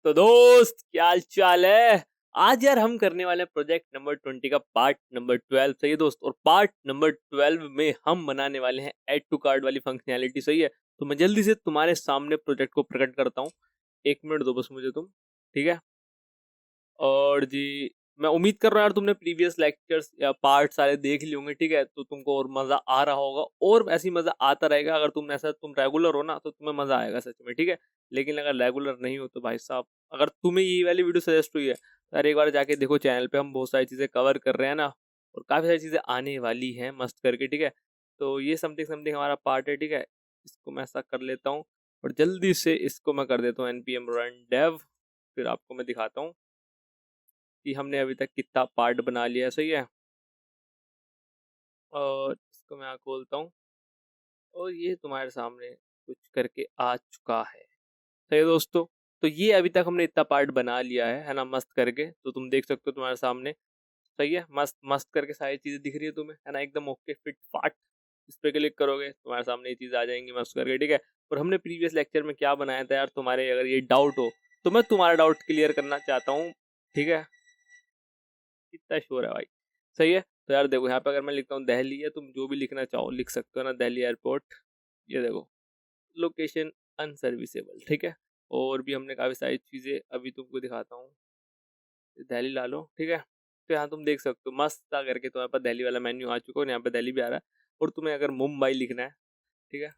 तो दोस्त क्या हाल चाल है। आज यार हम करने वाले हैं प्रोजेक्ट नंबर 20 का पार्ट नंबर 12। सही है दोस्त। और पार्ट नंबर 12 में हम बनाने वाले हैं ऐड टू कार्ट वाली फंक्शनैलिटी। सही है। तो मैं जल्दी से तुम्हारे सामने प्रोजेक्ट को प्रकट करता हूँ। 1 मिनट दो बस मुझे तुम। ठीक है। और जी मैं उम्मीद कर रहा हूँ यार तुमने प्रीवियस लेक्चर्स या पार्ट सारे देख लिए होंगे। ठीक है। तो तुमको और मजा आ रहा होगा और ऐसी मजा आता रहेगा। अगर तुम रेगुलर हो ना तो तुम्हें मजा आएगा सच में। ठीक है। लेकिन अगर रेगुलर नहीं हो तो भाई साहब, अगर तुम्हें ये वाली वीडियो सजेस्ट हुई है तो यार एक बार जाके देखो चैनल पे। हम बहुत सारी चीजें कवर कर रहे हैं ना, और काफी सारी चीजें आने वाली हैं मस्त करके। ठीक है। तो ये समथिंग समथिंग हमारा पार्ट है। ठीक है। इसको मैं ऐसा कर लेता हूँ और जल्दी से इसको मैं कर देता हूँ npm run dev। फिर आपको मैं दिखाता हूँ कि हमने अभी तक कितना पार्ट बना लिया है। सही है। और इसको मैं यहाँ खोलता हूँ और ये तुम्हारे सामने कुछ करके आ चुका है। सही है दोस्तों। तो ये अभी तक हमने इतना पार्ट बना लिया है ना, मस्त करके। तो तुम देख सकते हो तुम्हारे सामने। सही है। मस्त मस्त करके सारी चीजें दिख रही है तुम्हें, है ना, एकदम ओके फिट फाट। इस पे क्लिक करोगे तुम्हारे सामने ये चीज आ जाएंगी मस्त करके। ठीक है। और हमने प्रीवियस लेक्चर में क्या बनाया था यार, तुम्हारे अगर ये डाउट हो तो मैं तुम्हारा डाउट क्लियर करना चाहता हूँ। ठीक है। कितना श्योर है भाई। सही है। तो यार देखो यहाँ पे अगर मैं लिखता हूँ दिल्ली है, तुम जो भी लिखना चाहो लिख सकते हो ना, दिल्ली एयरपोर्ट। ये देखो लोकेशन अनसर्विसेबल। ठीक है। और भी हमने काफी सारी चीजें अभी तुमको दिखाता हूँ। दिल्ली ला लो। ठीक है। तो यहाँ तुम देख सकते हो मस्त सा करके तुम्हारे पास दिल्ली वाला मेन्यू आ चुका है और यहाँ पे दिल्ली भी आ रहा है। और तुम्हें अगर मुंबई लिखना है, ठीक है,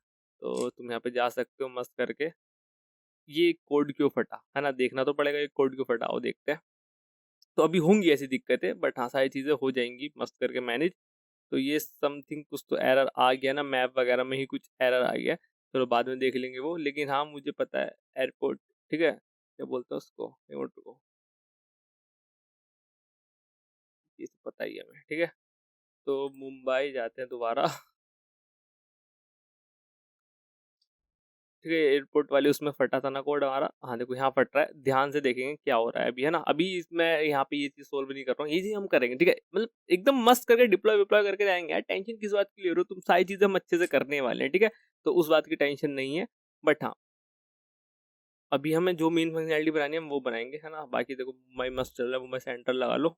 तो तुम यहाँ पे जा सकते हो मस्त करके। ये कोड क्यों फटा है ना, देखना तो पड़ेगा ये कोड क्यों फटा, वो देखते हैं। तो अभी होंगी ऐसी दिक्कतें, बट हाँ सारी चीजें हो जाएंगी मस्त करके मैनेज। तो ये समथिंग कुछ तो एरर आ गया ना, मैप वगैरह में ही कुछ एरर आ गया। चलो बाद में देख लेंगे वो। लेकिन हाँ मुझे पता है एयरपोर्ट। ठीक है। क्या बोलते हैं उसको, एयरपोर्ट को, ये तो पता ही है हमें। ठीक है। तो मुंबई जाते हैं दोबारा। ठीक है। एयरपोर्ट वाले उसमें फटा था ना कोड हमारा। हाँ देखो यहाँ फट रहा है, ध्यान से देखेंगे क्या हो रहा है अभी, है ना। अभी इसमें यहाँ पे ये चीज सोल्व नहीं कर रहा हूँ, ये चीज हम करेंगे। ठीक है। मतलब एकदम मस्त करके डिप्लॉय विप्लॉय करके जाएंगे यार। टेंशन किस बात की ले रहे हो तुम, सारी चीजें हम अच्छे से करने वाले हैं। ठीक है। तो उस बात की टेंशन नहीं है। बट हाँ अभी हमें जो मेन फंक्शनैलिटी बनानी है हम वो बनाएंगे, है ना। बाकी देखो मुंबई मस्त चल रहा है, मुंबई सेंटर लगा लो।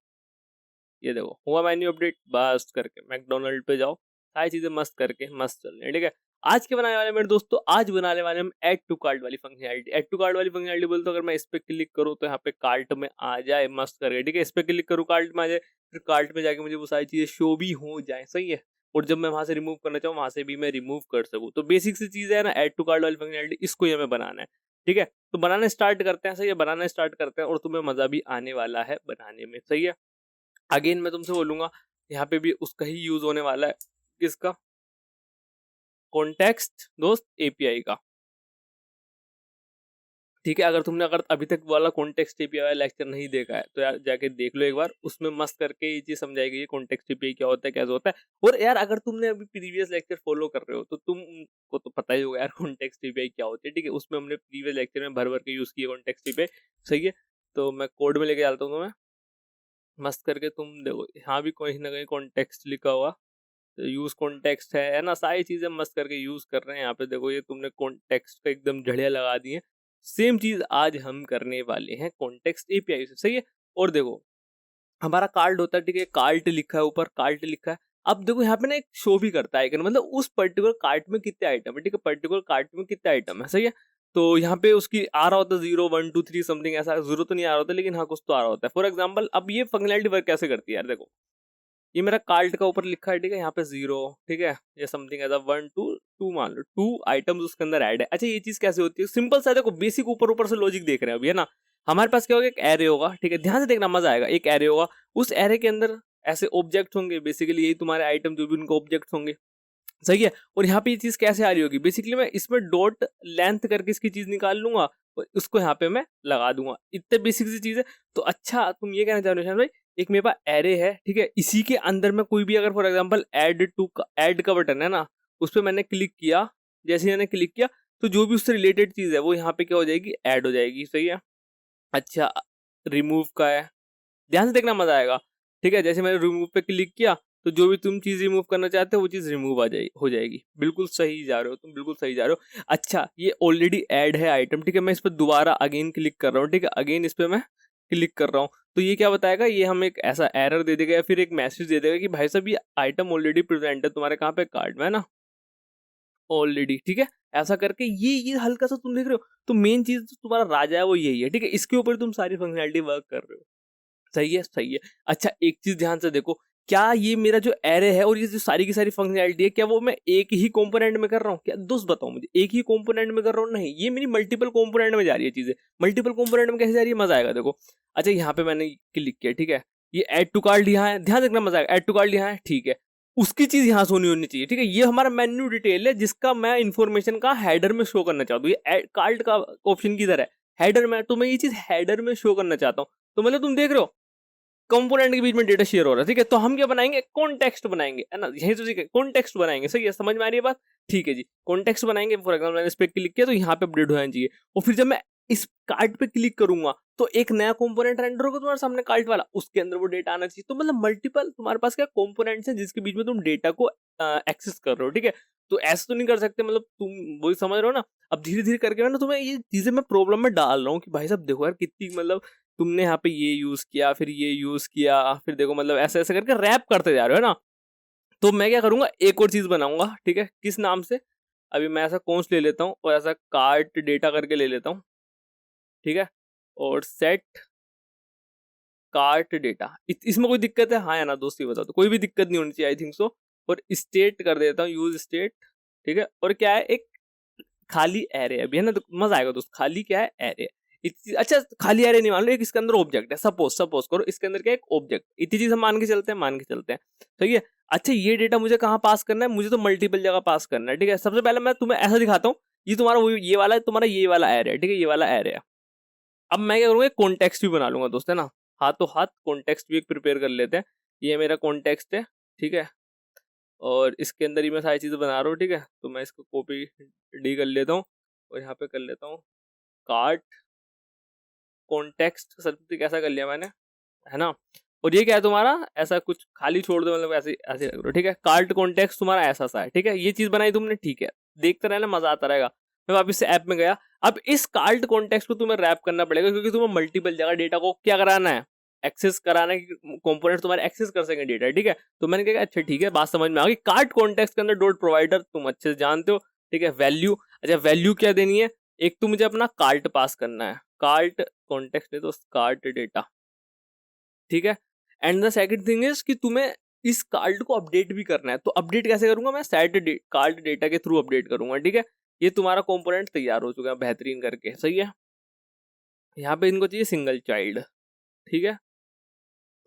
ये देखो हुआ मेन्यू अपडेट बस करके मैकडोनल्ड पे जाओ। सारी चीजें मस्त करके मस्त चल रही है। ठीक है। आज के बनाने वाले मेरे दोस्तों, आज बनाने वाले हम ऐड टू कार्ट वाली फंक्शनैलिटी। ऐड टू कार्ट वाली फंक्शनैलिटी बोलते अगर मैं इस पे क्लिक करूँ तो यहाँ पे कार्ट में आ जाए मस्त करके। ठीक है। इस पे क्लिक करूँ कार्ट में आ जाए, फिर कार्ट में जाके मुझे वो सारी चीजें शो भी हो जाए। सही है। और जब मैं वहां से रिमूव करना चाहूँ वहां से भी मैं रिमूव कर सकूँ। तो बेसिक सी चीज है ना ऐड टू कार्ट वाली फंक्शनैलिटी, इसको ही हमें बनाना है। ठीक है। तो बनाना स्टार्ट करते हैं। सही है। बनाना स्टार्ट करते हैं और तुम्हें मजा भी आने वाला है बनाने में। सही है। अगेन मैं तुमसे बोलूंगा यहाँ पे भी उसका ही यूज होने वाला है। किसका? कॉन्टेक्स्ट दोस्त एपीआई का। ठीक है। अगर अभी तक वाला कॉन्टेक्स्ट एपीआई वाला लेक्चर नहीं देखा है तो यार जाके देख लो एक बार। उसमें मस्त करके ये चीज समझाई गई है कॉन्टेक्स्ट एपीआई क्या होता है कैसे होता है। और यार अगर तुमने अभी प्रीवियस लेक्चर फॉलो कर रहे हो तो तुमको तो पता ही होगा यार कॉन्टेक्स्ट एपीआई क्या होती है। ठीक है। उसमें हमने प्रीवियस लेक्चर में भर भर के यूज किया कॉन्टेक्स्ट एपीआई। सही है। तो मैं कोड में लेके चलता हूँ तुम्हें मस्त करके। तुम देखो यहाँ भी कहीं ना कहीं कॉन्टेक्स्ट लिखा हुआ, यूज कॉन्टेक्स्ट है ना। सारी चीजें मस्त करके यूज कर रहे हैं यहाँ पे। देखो ये तुमने कॉन्टेक्स्ट का एकदम झड़िया लगा दी है। सेम चीज आज हम करने वाले हैं कॉन्टेक्स्ट एपीआई से। सही है। और देखो हमारा कार्ड होता है। ठीक है। कार्ट लिखा है ऊपर, कार्ट लिखा है। अब देखो यहाँ पे ना एक शो भी करता है कि मतलब उस पर्टिकुलर कार्ट में कितने आइटम है। ठीक है। पर्टिकुलर कार्ट में कितने आइटम है। सही है। तो यहाँ पे उसकी आ रहा होता है 0 1 2 3 समथिंग ऐसा, जरूर तो नहीं आ रहा होता लेकिन हाँ कुछ तो आ रहा होता है। फॉर एग्जाम्पल अब ये फंक्शनैलिटी वर्क कैसे करती है यार, देखो ये मेरा कार्ट का ऊपर लिखा है। ठीक है। यहाँ पे 0, ठीक है, ये समथिंग ऐसा 1 2 2 मान लो 2 आइटम्स उसके अंदर ऐड है। अच्छा ये चीज कैसे होती है, सिंपल सा देखो बेसिक ऊपर ऊपर से लॉजिक देख रहे हैं अभी, है ना। हमारे पास क्या होगा, एक एरे होगा। ठीक है। ध्यान से देखना मजा आएगा। एक एरे होगा, उस एरे के अंदर ऐसे ऑब्जेक्ट होंगे। बेसिकली यही तुम्हारे आइटम जो भी उनके ऑब्जेक्ट होंगे। सही है। और यहाँ पे ये चीज कैसे आ रही होगी, बेसिकली मैं इसमें डॉट लेंथ करके इसकी चीज निकाल लूंगा और उसको यहाँ पे मैं लगा दूंगा। इतने बेसिक सी चीज है। तो अच्छा तुम ये कहना चाह रहे हो शायद भाई, एक मेरे पास एरे है। ठीक है। इसी के अंदर में कोई भी अगर फॉर एग्जांपल ऐड का बटन है ना, उस पर मैंने क्लिक किया, जैसे मैंने क्लिक किया तो जो भी उससे रिलेटेड चीज है वो यहाँ पे क्या हो जाएगी, ऐड हो जाएगी। सही है। अच्छा रिमूव का है, ध्यान से देखना मजा आएगा। ठीक है। जैसे मैंने रिमूव पे क्लिक किया तो जो भी तुम चीज रिमूव करना चाहते हो वो चीज रिमूव हो जाएगी। बिल्कुल सही जा रहे हो तुम, बिल्कुल सही जा रहे हो। अच्छा, ये ऑलरेडी ऐड है आइटम, ठीक है, मैं इस पर दोबारा अगेन क्लिक कर रहा हूँ, ठीक है, अगेन इस पर मैं क्लिक कर रहा हूँ। तो ये क्या बताएगा, ये हमें एक ऐसा एरर दे देगा या फिर एक मैसेज दे देगा कि भाई साहब ये आइटम ऑलरेडी प्रेजेंट है तुम्हारे कहाँ पे, कार्ड में, है ना, ऑलरेडी, ठीक है। ऐसा करके ये हल्का सा तुम देख रहे हो, तो मेन चीज तुम्हारा राजा है वो यही है, ठीक है, इसके ऊपर तुम सारी फंक्शनैलिटी वर्क कर रहे हो। सही है, सही है। अच्छा, एक चीज ध्यान से देखो, क्या ये मेरा जो एरे है और ये जो सारी की सारी फंक्शनैलिटी है, क्या वो मैं एक ही कंपोनेंट में कर रहा हूँ? क्या दोस्त बताओ मुझे, एक ही कंपोनेंट में कर रहा हूँ? नहीं, ये मेरी मल्टीपल कंपोनेंट में जा रही है चीजें। मल्टीपल कंपोनेंट में कैसे जा रही है, मजा आएगा देखो। अच्छा, यहाँ पे मैंने क्लिक किया, ठीक है, ये ऐड टू कार्ड यहाँ है, ध्यान रखना, मजा आएगा। ऐड टू कार्ड यहाँ है, ठीक है, उसकी चीज यहाँ सोनी होनी चाहिए, ठीक है। ये हमारा मेन्यू डिटेल है जिसका मैं इन्फॉर्मेशन का हेडर में शो करना चाहता हूँ। ये कार्ड का ऑप्शन किधर है, हेडर में, तो मैं ये चीज हेडर में शो करना चाहता हूँ। तो मतलब तुम देख रहे हो कंपोनेंट के बीच में डेटा शेयर हो रहा है, ठीक है। तो हम क्या बनाएंगे, कॉन्टेक्स्ट बनाएंगे, है ना, यही तो ठीक है, कॉन्टेक्स्ट बनाएंगे। सही है, समझ में आ रही है बात? ठीक है जी, कॉन्टेक्स्ट बनाएंगे। फॉर एग्जाम्पल मैंने इस पे क्लिक किया तो यहाँ पे अपडेट हो जाना चाहिए, और फिर जब मैं इस कार्ड पे क्लिक करूंगा तो एक नया कंपोनेंट रेंडर होगा तुम्हारे सामने कार्ड वाला, उसके अंदर वो डेटा आना चाहिए। तो मतलब मल्टीपल तुम्हारे पास क्या कंपोनेंट्स हैं जिसके बीच में तुम डेटा को एक्सेस कर रहे हो, ठीक है। तो ऐसा तो नहीं कर सकते, मतलब तुम वही समझ रहे हो ना। अब धीरे धीरे करके ना तुम्हें ये चीजें मैं प्रॉब्लम में डाल रहा हूँ कि भाई साहब देखो यार कितनी, मतलब तुमने यहाँ पे ये यूज किया, फिर ये यूज किया, फिर देखो मतलब ऐसे ऐसे करके रैप करते जा रहे हो, है ना। तो मैं क्या करूंगा, एक और चीज बनाऊंगा, ठीक है, किस नाम से, अभी मैं ऐसा कौन ले लेता हूँ और ऐसा कार्ट डेटा करके ले लेता हूँ, ठीक है, और सेट कार्ट डेटा। इसमें कोई दिक्कत है, हाँ या ना दोस्त, ये बताओ। तो कोई भी दिक्कत नहीं होनी चाहिए, आई थिंक सो। और स्टेट कर देता हूँ, यूज स्टेट, ठीक है। और क्या है, एक खाली एरे अभी, है ना, तो मजा आएगा दोस्त। खाली क्या है, एरे। अच्छा, खाली एरे नहीं मान लो, एक इसके अंदर ऑब्जेक्ट है, सपोज करो इसके अंदर क्या है, एक ऑब्जेक्ट। इतनी चीज हम मान के चलते हैं, मान के चलते हैं, सही है। अच्छा, ये डेटा मुझे कहाँ पास करना है, मुझे तो मल्टीपल जगह पास करना है, ठीक है। सबसे पहले मैं तुम्हें ऐसा दिखाता हूँ, ये तुम्हारा ये वाला है, तुम्हारा ये वाला एरे है, ठीक है, ये वाला एरे है। अब मैं क्या करूंगा, कॉन्टेक्स्ट भी बना लूंगा दोस्त, है ना, हाथों हाथ कॉन्टेक्स्ट भी एक प्रिपेयर कर लेते हैं। ये मेरा कॉन्टेक्स्ट है, ठीक है, और इसके अंदर ही मैं सारी चीजें बना रहा हूँ, ठीक है। तो मैं इसको कॉपी डी कर लेता हूँ और यहाँ पे कर लेता हूँ कार्ट कॉन्टेक्स्ट सर्टिफिकेट, कैसा कर लिया मैंने, है ना। और ये क्या है तुम्हारा, ऐसा कुछ खाली छोड़ दो, मतलब ऐसे ऐसे रख दो, ठीक है। कार्ट कॉन्टेक्स्ट तुम्हारा ऐसा सा है, ठीक है। ये चीज बनाई तुमने, ठीक है, देखते रहना, मजा आता रहेगा। मैं वापस से ऐप में गया। अब इस कार्ट कॉन्टेक्स्ट को तुम्हें रैप करना पड़ेगा, क्योंकि तुम्हें मल्टीपल जगह डेटा को क्या कराना है, एक्सेस कराना है, कंपोनेंट तुम्हारे एक्सेस कर सकेंगे डेटा, ठीक है। तो मैंने कहा अच्छा ठीक है, बात समझ में आ गई। कार्ट कॉन्टेक्स्ट के अंदर डॉट प्रोवाइडर तुम अच्छे से जानते हो, ठीक है। वैल्यू, अच्छा वैल्यू क्या देनी है, एक तो मुझे अपना कार्ट पास करना है, कार्ट कॉन्टेक्स्ट नहीं तो कार्ट डेटा, ठीक है। And the second thing is कि तुम्हें इस कार्ड को अपडेट भी करना है। तो अपडेट कैसे करूंगा मैं, सेट कार्ड डेटा के थ्रू अपडेट करूंगा, ठीक है। ये तुम्हारा कंपोनेंट तैयार हो चुका है बेहतरीन करके, सही है। यहाँ पे इनको चाहिए सिंगल चाइल्ड, ठीक है,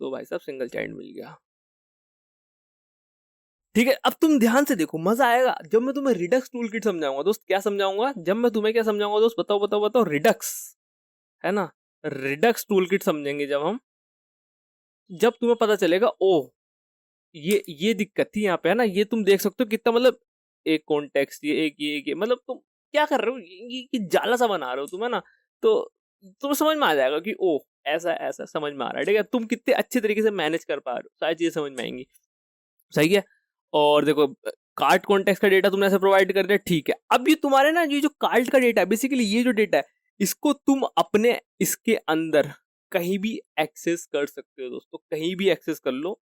तो भाई साहब सिंगल चाइल्ड मिल गया, ठीक है। अब तुम ध्यान से देखो, मजा आएगा जब मैं तुम्हें रिडक्स टूल किट समझाऊंगा दोस्त। क्या समझाऊंगा, जब मैं तुम्हें क्या समझाऊंगा दोस्त, बताओ बताओ बताओ, रिडक्स, है ना, रिडक्स टूल किट समझेंगे जब हम, जब तुम्हें पता चलेगा ओ ये दिक्कत थी यहाँ पे, है ना। ये तुम देख सकते हो कितना, मतलब एक कॉन्टेक्स्ट, ये एक ये मतलब तुम क्या कर रहे हो, ये जाला सा बना रहे हो तुम, है ना। तो तुम्हें समझ में आ जाएगा कि ओ ऐसा ऐसा समझ में आ रहा है, ठीक है। तुम कितने अच्छे तरीके से मैनेज कर पा रहे हो, सारी चीजें समझ में आएंगी, सही है। और देखो, कार्ड कॉन्टेक्स्ट का डेटा तुमने ऐसे प्रोवाइड कर दिया, ठीक है। अब ये तुम्हारे ना, ये जो कार्ड का डेटा है, बेसिकली ये जो डेटा है, इसको तुम अपने इसके अंदर कहीं भी एक्सेस कर सकते हो दोस्तों, कहीं भी एक्सेस कर लो,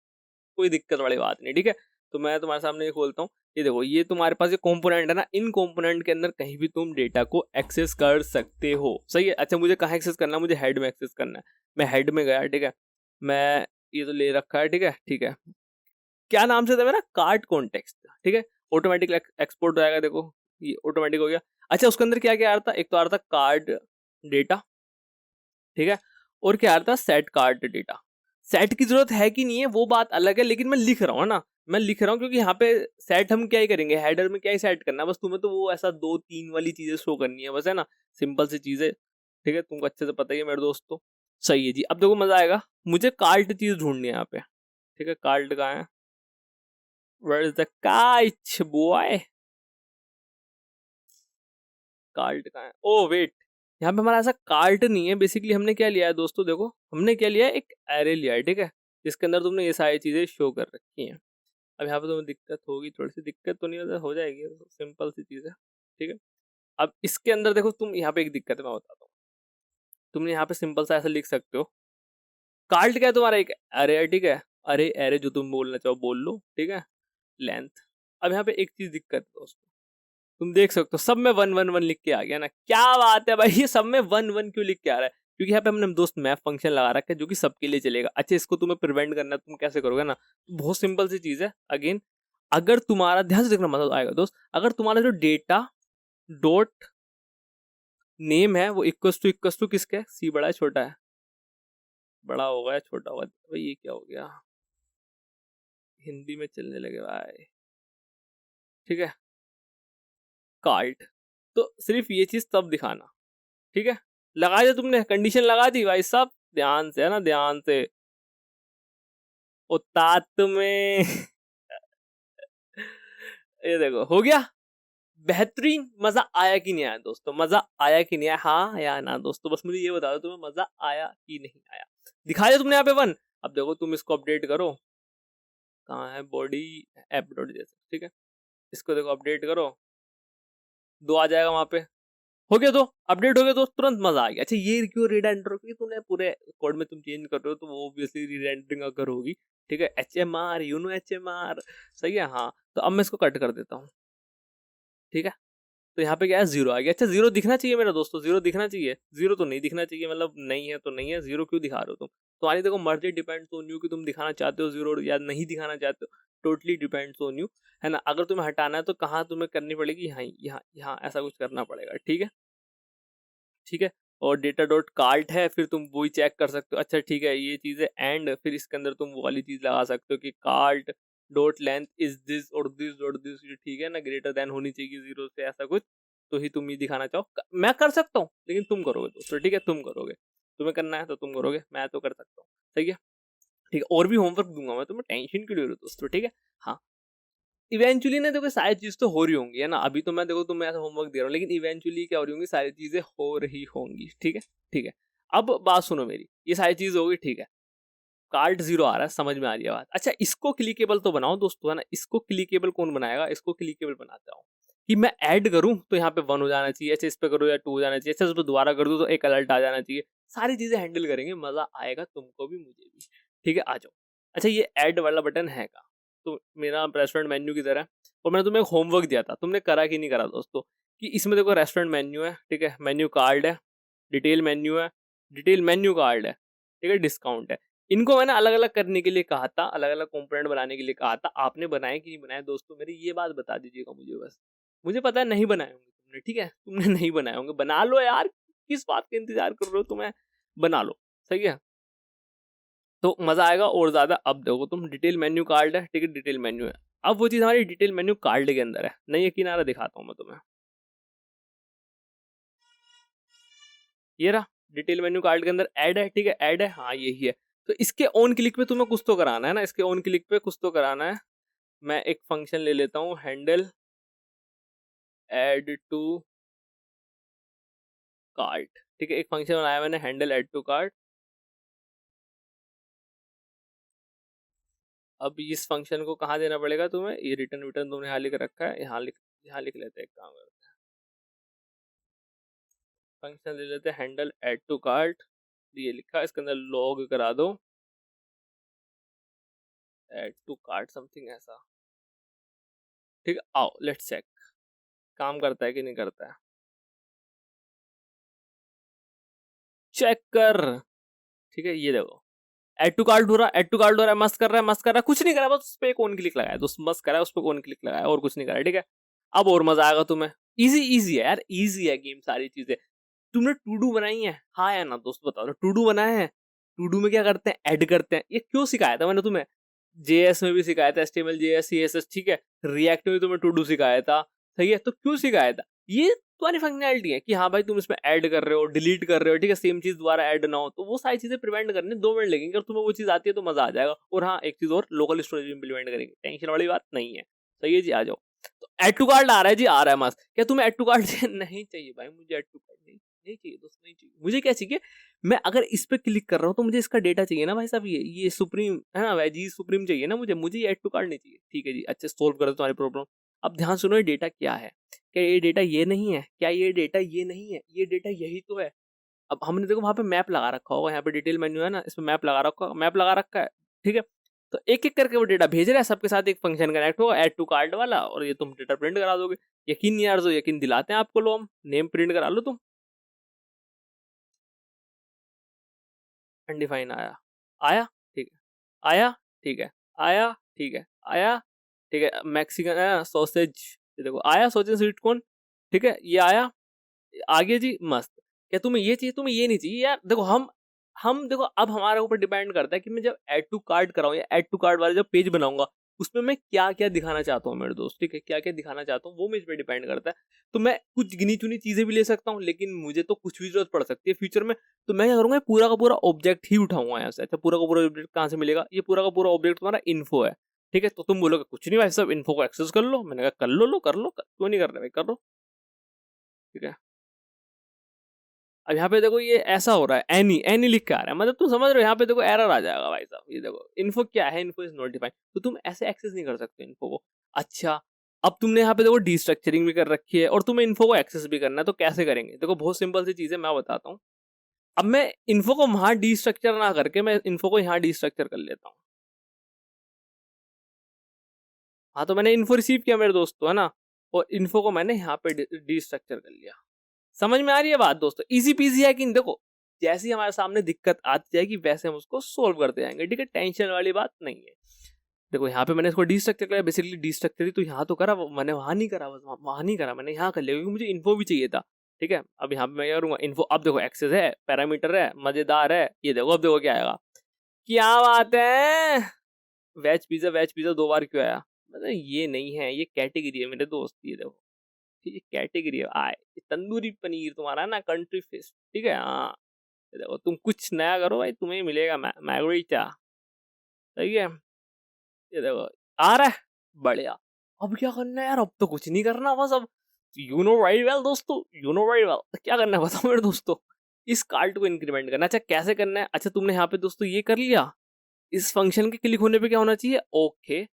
कोई दिक्कत वाली बात नहीं, ठीक है। तो मैं तुम्हारे सामने ये खोलता हूँ, ये देखो, ये तुम्हारे पास ये कंपोनेंट है ना, इन कंपोनेंट के अंदर कहीं भी तुम डेटा को एक्सेस कर सकते हो, सही है। अच्छा, मुझे कहाँ एक्सेस करना है, मुझे हेड में एक्सेस करना है। मैं हेड में गया, ठीक है, मैं ये तो ले रखा है, ठीक है, ठीक है। क्या नाम से था मेरा, कार्ड कॉन्टेक्स्ट, ठीक है। ऑटोमेटिक एक्सपोर्ट हो जाएगा, देखो ये ऑटोमेटिक हो गया। अच्छा, उसके अंदर क्या क्या आ रहा था, एक तो आ रहा था कार्ड डेटा, ठीक है, और क्या आ रहा था, सेट कार्ड डेटा। सेट की जरूरत है कि नहीं है वो बात अलग है, लेकिन मैं लिख रहा हूँ ना, मैं लिख रहा हूँ क्योंकि यहाँ पे सेट हम क्या ही करेंगे, हेडर में क्या ही सेट करना है, बस तुम्हें तो वो ऐसा 2-3 वाली चीजें शो करनी है बस, है ना, सिंपल सी चीजें, ठीक है, तुमको अच्छे से पता ही है मेरे दोस्तों। सही है जी। अब देखो मजा आएगा, मुझे कार्ड चीज ढूंढनी है यहाँ पे, ठीक है। कार्ड कहाँ है, where is the catch boy, card कहाँ है, ओ वेट, यहाँ पे हमारा ऐसा कार्ट नहीं है। बेसिकली हमने क्या लिया है दोस्तों, देखो हमने क्या लिया है, एक एरे लिया है, ठीक है, जिसके अंदर तुमने ये सारी चीजें शो कर रखी हैं। अब यहाँ पे तुम्हें दिक्कत होगी, थोड़ी सी दिक्कत तो नहीं हो जाएगी, सिंपल सी चीज़ है, ठीक है। अब इसके अंदर देखो तुम, यहाँ पे एक दिक्कत है मैं बताता हूँ। तुमने यहाँ पे सिंपल सा ऐसा लिख सकते हो, कार्ड क्या है तुम्हारा, एक अरे है, ठीक है। अरे अरे जो तुम बोलना चाहो बोल लो, ठीक है। लेंथ, अब यहाँ पे एक चीज दिक्कत है दोस्तों, तुम देख सकते हो सब में 1 1 1 लिख के आ गया ना, क्या बात है भाई, ये सब में 1 1 क्यों लिख के आ रहा है? क्योंकि यहाँ पे हमने दोस्त मैप फंक्शन लगा रखा है जो कि सबके लिए चलेगा। अच्छा, इसको तुम्हें प्रिवेंट करना है, तुम कैसे करोगे ना, बहुत सिंपल सी चीज है। अगेन, अगर तुम्हारा, ध्यान से देखना मजा आएगा दोस्त, अगर तुम्हारा जो डेटा डॉट नेम है वो इक्वस टू किसका है, सी बड़ा है छोटा है, बड़ा होगा या छोटा होगा भाई, ये क्या हो गया, हिंदी में चलने लगे भाई, ठीक है। कार्ड, तो सिर्फ ये चीज तब दिखाना, ठीक है। लगा दिया तुमने, कंडीशन लगा दी भाई साहब, ध्यान से है ना, ध्यान से, उतात में ये देखो हो गया, बेहतरीन। मजा आया कि नहीं आया दोस्तों, मजा आया कि नहीं आया, हाँ या ना दोस्तों, बस मुझे ये बता दो तुम्हें मजा आया कि नहीं आया। दिखा दिया तुमने यहाँ पे 1। अब देखो तुम इसको अपडेट करो, कहाँ है बॉडी, ऐप डॉट जैसे, ठीक है। इसको देखो अपडेट करो, 2 आ जाएगा वहां पे, हो गया, तो अपडेट हो गया तो तुरंत मजा आ गया। अच्छा, ये क्यों रीडेंडर, क्योंकि तुमने पूरे कोड में तुम चेंज कर रहे हो तो वो ऑब्वियसली रीडेंडरिंग अगर होगी, ठीक है। HMR, यू नो HMR, सही है, हाँ। तो अब मैं इसको कट कर देता हूँ, ठीक है। तो यहाँ पे क्या है, 0 आ गया। अच्छा, 0 दिखना चाहिए मेरा दोस्तों, 0 दिखना चाहिए, 0 तो नहीं दिखना चाहिए, मतलब नहीं है तो नहीं है, 0 क्यों दिखा रहे हो तुम? तुम्हारी देखो मर्जी, डिपेंड्स ऑन यू कि तुम दिखाना चाहते हो 0 या नहीं दिखाना चाहते हो, टोटली डिपेंड्स ऑन यू, है ना। अगर तुम्हें हटाना है तो कहाँ तुम्हें करनी पड़ेगी, यहाँ यहाँ यहाँ ऐसा कुछ करना पड़ेगा, ठीक है, ठीक है। और डेटा डॉट कार्ट है, फिर तुम वही चेक कर सकते हो। अच्छा ठीक है, ये चीज़ है, एंड फिर इसके अंदर तुम वो वाली चीज़ लगा सकते हो कि cart dot length is this और दिस डॉट दिस, ठीक है ना, ग्रेटर देन होनी चाहिए 0 से, ऐसा कुछ तो ही तुम ये दिखाना चाहो। मैं कर सकता हूँ लेकिन तुम करोगे दोस्तों, ठीक है, तुम करोगे, तुम्हें करना है तो तुम करोगे, मैं तो कर सकता हूँ, सही है, ठीक है। और भी होमवर्क दूंगा मैं तुम्हें, टेंशन क्यों ले रहे हो दोस्तों, ठीक है। हाँ, इवेंचुअली ना देखो सारी चीज तो हो रही होंगी, है ना। अभी तो मैं देखो तुम्हें ऐसा होमवर्क दे रहा हूँ, लेकिन इवेंचुअली क्या हो रही होंगी, सारी चीजें हो रही होंगी, ठीक है, ठीक है। अब बात सुनो मेरी, ये सारी चीज हो गई, ठीक है। कार्ड 0 आ रहा है, समझ में आ रही है बात। अच्छा, इसको क्लिकेबल तो बनाओ दोस्तों, है ना। इसको क्लिकेबल कौन बनाएगा, इसको क्लिकेबल बनाता हूँ कि मैं ऐड करूँ तो यहाँ पे 1 हो जाना चाहिए, अच्छा इस पे करूँ या 2 हो जाना चाहिए, अच्छा इस पे दोबारा कर दूँ तो एक अलर्ट आ जाना चाहिए। सारी चीजें हैंडल करेंगे, मजा आएगा तुमको भी मुझे भी, ठीक है, आ जाओ। अच्छा, ये ऐड वाला बटन है का, तो मेरा रेस्टोरेंट मेन्यू की तरह है, और मैंने तुम्हें एक होमवर्क दिया था, तुमने करा कि नहीं करा दोस्तों, कि इसमें देखो रेस्टोरेंट मेन्यू है, ठीक है, मेन्यू कार्ड है, डिटेल मेन्यू है, डिटेल मेन्यू कार्ड है, ठीक है, डिस्काउंट है। इनको मैंने अलग अलग करने के लिए कहा था, अलग अलग कंपोनेंट बनाने के लिए कहा था, आपने बनाए कि नहीं बनाए दोस्तों, मेरी ये बात बता दीजिएगा मुझे बस। मुझे पता है नहीं बनाए होंगे तुमने, ठीक है, तुमने नहीं बनाए होंगे, बना लो यार, किस बात का इंतजार कर रहे हो, तुम्हें बना लो, सही है, तो मजा आएगा और ज्यादा। अब देखो तुम, डिटेल मेन्यू कार्ड है, ठीक है, डिटेल मेन्यू है। अब वो चीज हमारी डिटेल मेन्यू कार्ड के अंदर है, नहीं यकीन आ रहा, दिखाता हूँ मैं तुम्हें, ये रहा डिटेल मेन्यू कार्ड के अंदर ऐड है, ठीक है, ऐड है, हाँ यही है। तो इसके ऑन क्लिक पे तुम्हें कुछ तो कराना है ना, इसके ऑन क्लिक पे कुछ तो कराना है। मैं एक फंक्शन ले लेता हूँ, हैंडल ऐड टू कार्ट, ठीक है, एक फंक्शन बनाया मैंने, हैंडल ऐड टू कार्ट। अब इस फंक्शन को कहाँ देना पड़ेगा तुम्हें, ये रिटर्न रिटर्न तुमने यहाँ लिख रखा है, यहाँ लिख लेते हैं, एक काम करते हैं, फंक्शन ले लेते हैं हैंडल ऐड टू कार्ट, ये लिखा, इसके अंदर लॉग करा दो ऐड टू कार्ट समथिंग ऐसा, ठीक है। आओ लेट्स चेक, काम करता है कि नहीं करता है, चेक कर, ठीक है। ये देखो ऐड टू कार्ट हो रहा है, ऐड टू कार्ट हो रहा है, मस्त कर रहा है, मस्त कर रहा है, कुछ नहीं करा, बस उस पर एक ऑन क्लिक लगाया, तो मस्त करा है, उस पर ऑन क्लिक लगाया, और कुछ नहीं करा, ठीक है। अब और मजा आएगा तुम्हें, इजी इजी है यार, इजी है गेम, सारी चीजें। तुमने टू डू बनाई है, हाँ या ना दोस्त बताओ ना, टू डू बनाया है, टू डू में क्या करते हैं, ऐड करते हैं, ये क्यों सिखाया था मैंने तुम्हें, जेएस में भी सिखाया था, HTML JS CSS, ठीक है, रिएक्ट में भी तुम्हें टू डू सिखाया था, सही है। तो क्यों सिखाया था, ये तुम्हारी फंक्शनैलिटी है कि हाँ भाई तुम इसमें ऐड कर रहे हो, डिलीट कर रहे हो, ठीक है, सेम चीज दोबारा ऐड ना हो, तो वो सारी चीजें प्रिवेंट करने 2 मिनट लगेंगे, अगर तुम्हें वो चीज आती है तो मजा आ जाएगा। और हाँ, एक चीज और, लोकल स्टोरेज इंप्लीमेंट करेंगे, टेंशन वाली बात नहीं है, सही है जी, आ जाओ। तो ऐड टू कार्ड आ रहा है जी, आ रहा है मस्त, क्या तुम्हें ऐड टू कार्ड नहीं चाहिए भाई, मुझे ऐड टू कार्ड नहीं, नहीं चाहिए दोस्त, नहीं चाहिए। मुझे क्या चाहिए, मैं अगर इस पे क्लिक कर रहा हूँ तो मुझे इसका डेटा चाहिए ना भाई साहब, ये सुप्रीम है ना, वेजी सुप्रीम चाहिए ना मुझे ये ऐड टू कार्ड नहीं चाहिए। ठीक है जी, अच्छे सोल्व कर दो तुम्हारी प्रॉब्लम। अब ध्यान सुनो, ये डेटा क्या है, क्या ये डेटा ये नहीं है, क्या ये डेटा ये नहीं है, ये डेटा यही तो है। अब हमने देखो वहां पे मैप लगा रखा होगा, यहाँ पे डिटेल मेन्यू है ना, इसमें मैप लगा रखा है। ठीक है, तो एक एक करके वो डेटा भेज रहा है, सबके साथ एक फंक्शन कनेक्ट होगा ऐड टू कार्ड वाला, और ये तुम डेटा प्रिंट करा दोगे। यकीन नहीं यार, जो यकीन दिलाते हैं आपको लो, हम नेम प्रिंट करा लो तुम। अनडिफाइन आया, आया ठीक है, आया ठीक है, आया ठीक है, आया ठीक है, मैक्सिकन आया सॉसेज, ये देखो आया सॉसेज स्वीट कॉर्न। ठीक है, ये आया, आगे जी मस्त। क्या तुम्हें ये चाहिए, तुम्हें ये नहीं चाहिए यार। देखो हम देखो, अब हमारे ऊपर डिपेंड करता है कि मैं जब ऐड टू कार्ट कराऊं या ऐड टू कार्ट वाला जब पेज बनाऊंगा, उसमें मैं क्या क्या दिखाना चाहता हूँ मेरे दोस्त। ठीक है, क्या क्या दिखाना चाहता हूँ वो मुझ पे डिपेंड करता है। तो मैं कुछ गिनी चुनी चीजें भी ले सकता हूँ, लेकिन मुझे तो कुछ भी जरूरत पड़ सकती है फ्यूचर में। तो मैं क्या करूंगा, पूरा का पूरा ऑब्जेक्ट ही उठाऊंगा यहाँ से। अच्छा, पूरा का पूरा ऑब्जेक्ट कहाँ से मिलेगा, ये पूरा का पूरा ऑब्जेक्ट तुम्हारा इन्फो है। ठीक है, तो तुम बोलोगे कुछ नहीं भाई सब इन्फो को एक्सेस कर लो। मैंने कहा कर लो कर लो, क्यों नहीं कर रहे भाई, कर लो। ठीक है, अब यहाँ पे देखो ये ऐसा हो रहा है, एनी एनी लिख के आ रहा है, मतलब तुम समझ रहे हो, यहाँ पे देखो एरर आ जाएगा भाई साहब। ये देखो इन्फो क्या है, इन्फो इज नॉट डिफाइंड, तो तुम ऐसे एक्सेस नहीं कर सकते इन्फो को। अच्छा, अब तुमने यहाँ पे देखो डीस्ट्रक्चरिंग भी कर रखी है और तुम्हें इन्फो को एक्सेस भी करना है, तो कैसे करेंगे। देखो बहुत सिंपल सी चीज है, मैं बताता हूँ। अब मैं इन्फो को वहां डीस्ट्रक्चर ना करके मैं इन्फो को यहाँ डीस्ट्रक्चर कर लेता हूँ। हाँ, तो मैंने इन्फो रिसीव किया मेरे दोस्त, तो है ना, और इन्फो को मैंने यहाँ पे डीस्ट्रक्चर कर लिया। समझ में आ रही है बात दोस्तों, इजी पीजी है कि नहीं। देखो जैसी हमारे सामने दिक्कत आती जाएगी वैसे हम उसको सोल्व करते जाएंगे। ठीक है, टेंशन वाली बात नहीं है। देखो यहाँ पे मैंने इसको डीस्ट्रक्चर किया, बेसिकली डीस्ट्रक्चर ही तो यहाँ तो करा, मैंने वहां नहीं करा, बस वहां नहीं करा, मैंने यहाँ कर लिया क्योंकि मुझे इन्फो भी चाहिए था। ठीक है, अब यहाँ पे मैं क्या करूंगा, इन्फो, अब देखो एक्सेस है, पैरामीटर है, मजेदार है। ये देखो अब देखो क्या आएगा, क्या बात है, वेज पिज्जा 2 बार क्यों आया, मतलब ये नहीं है, ये कैटेगरी है मेरे दोस्त। ये देखो ये कैटेगरी है, आए तंदूरी पनीर तुम्हारा है ना, कंट्री फिश। ठीक है, हाँ, ये देखो तुम कुछ नया करो भाई, तुम्हें मिलेगा मैगरीटा। सही है, ये देखो आ रहा है, बढ़िया। अब क्या करना है यार, अब तो कुछ नहीं करना बस। अब यू नो वेरी वेल दोस्तों, यू नो वेरी वेल, क्या करना है बताओ मेरे दोस्तों। इस कार्ड को इंक्रीमेंट करना। अच्छा कैसे करना है, अच्छा तुमने यहाँ पे दोस्तों ये कर लिया, इस फंक्शन के क्लिक होने पे क्या होना चाहिए, ओके।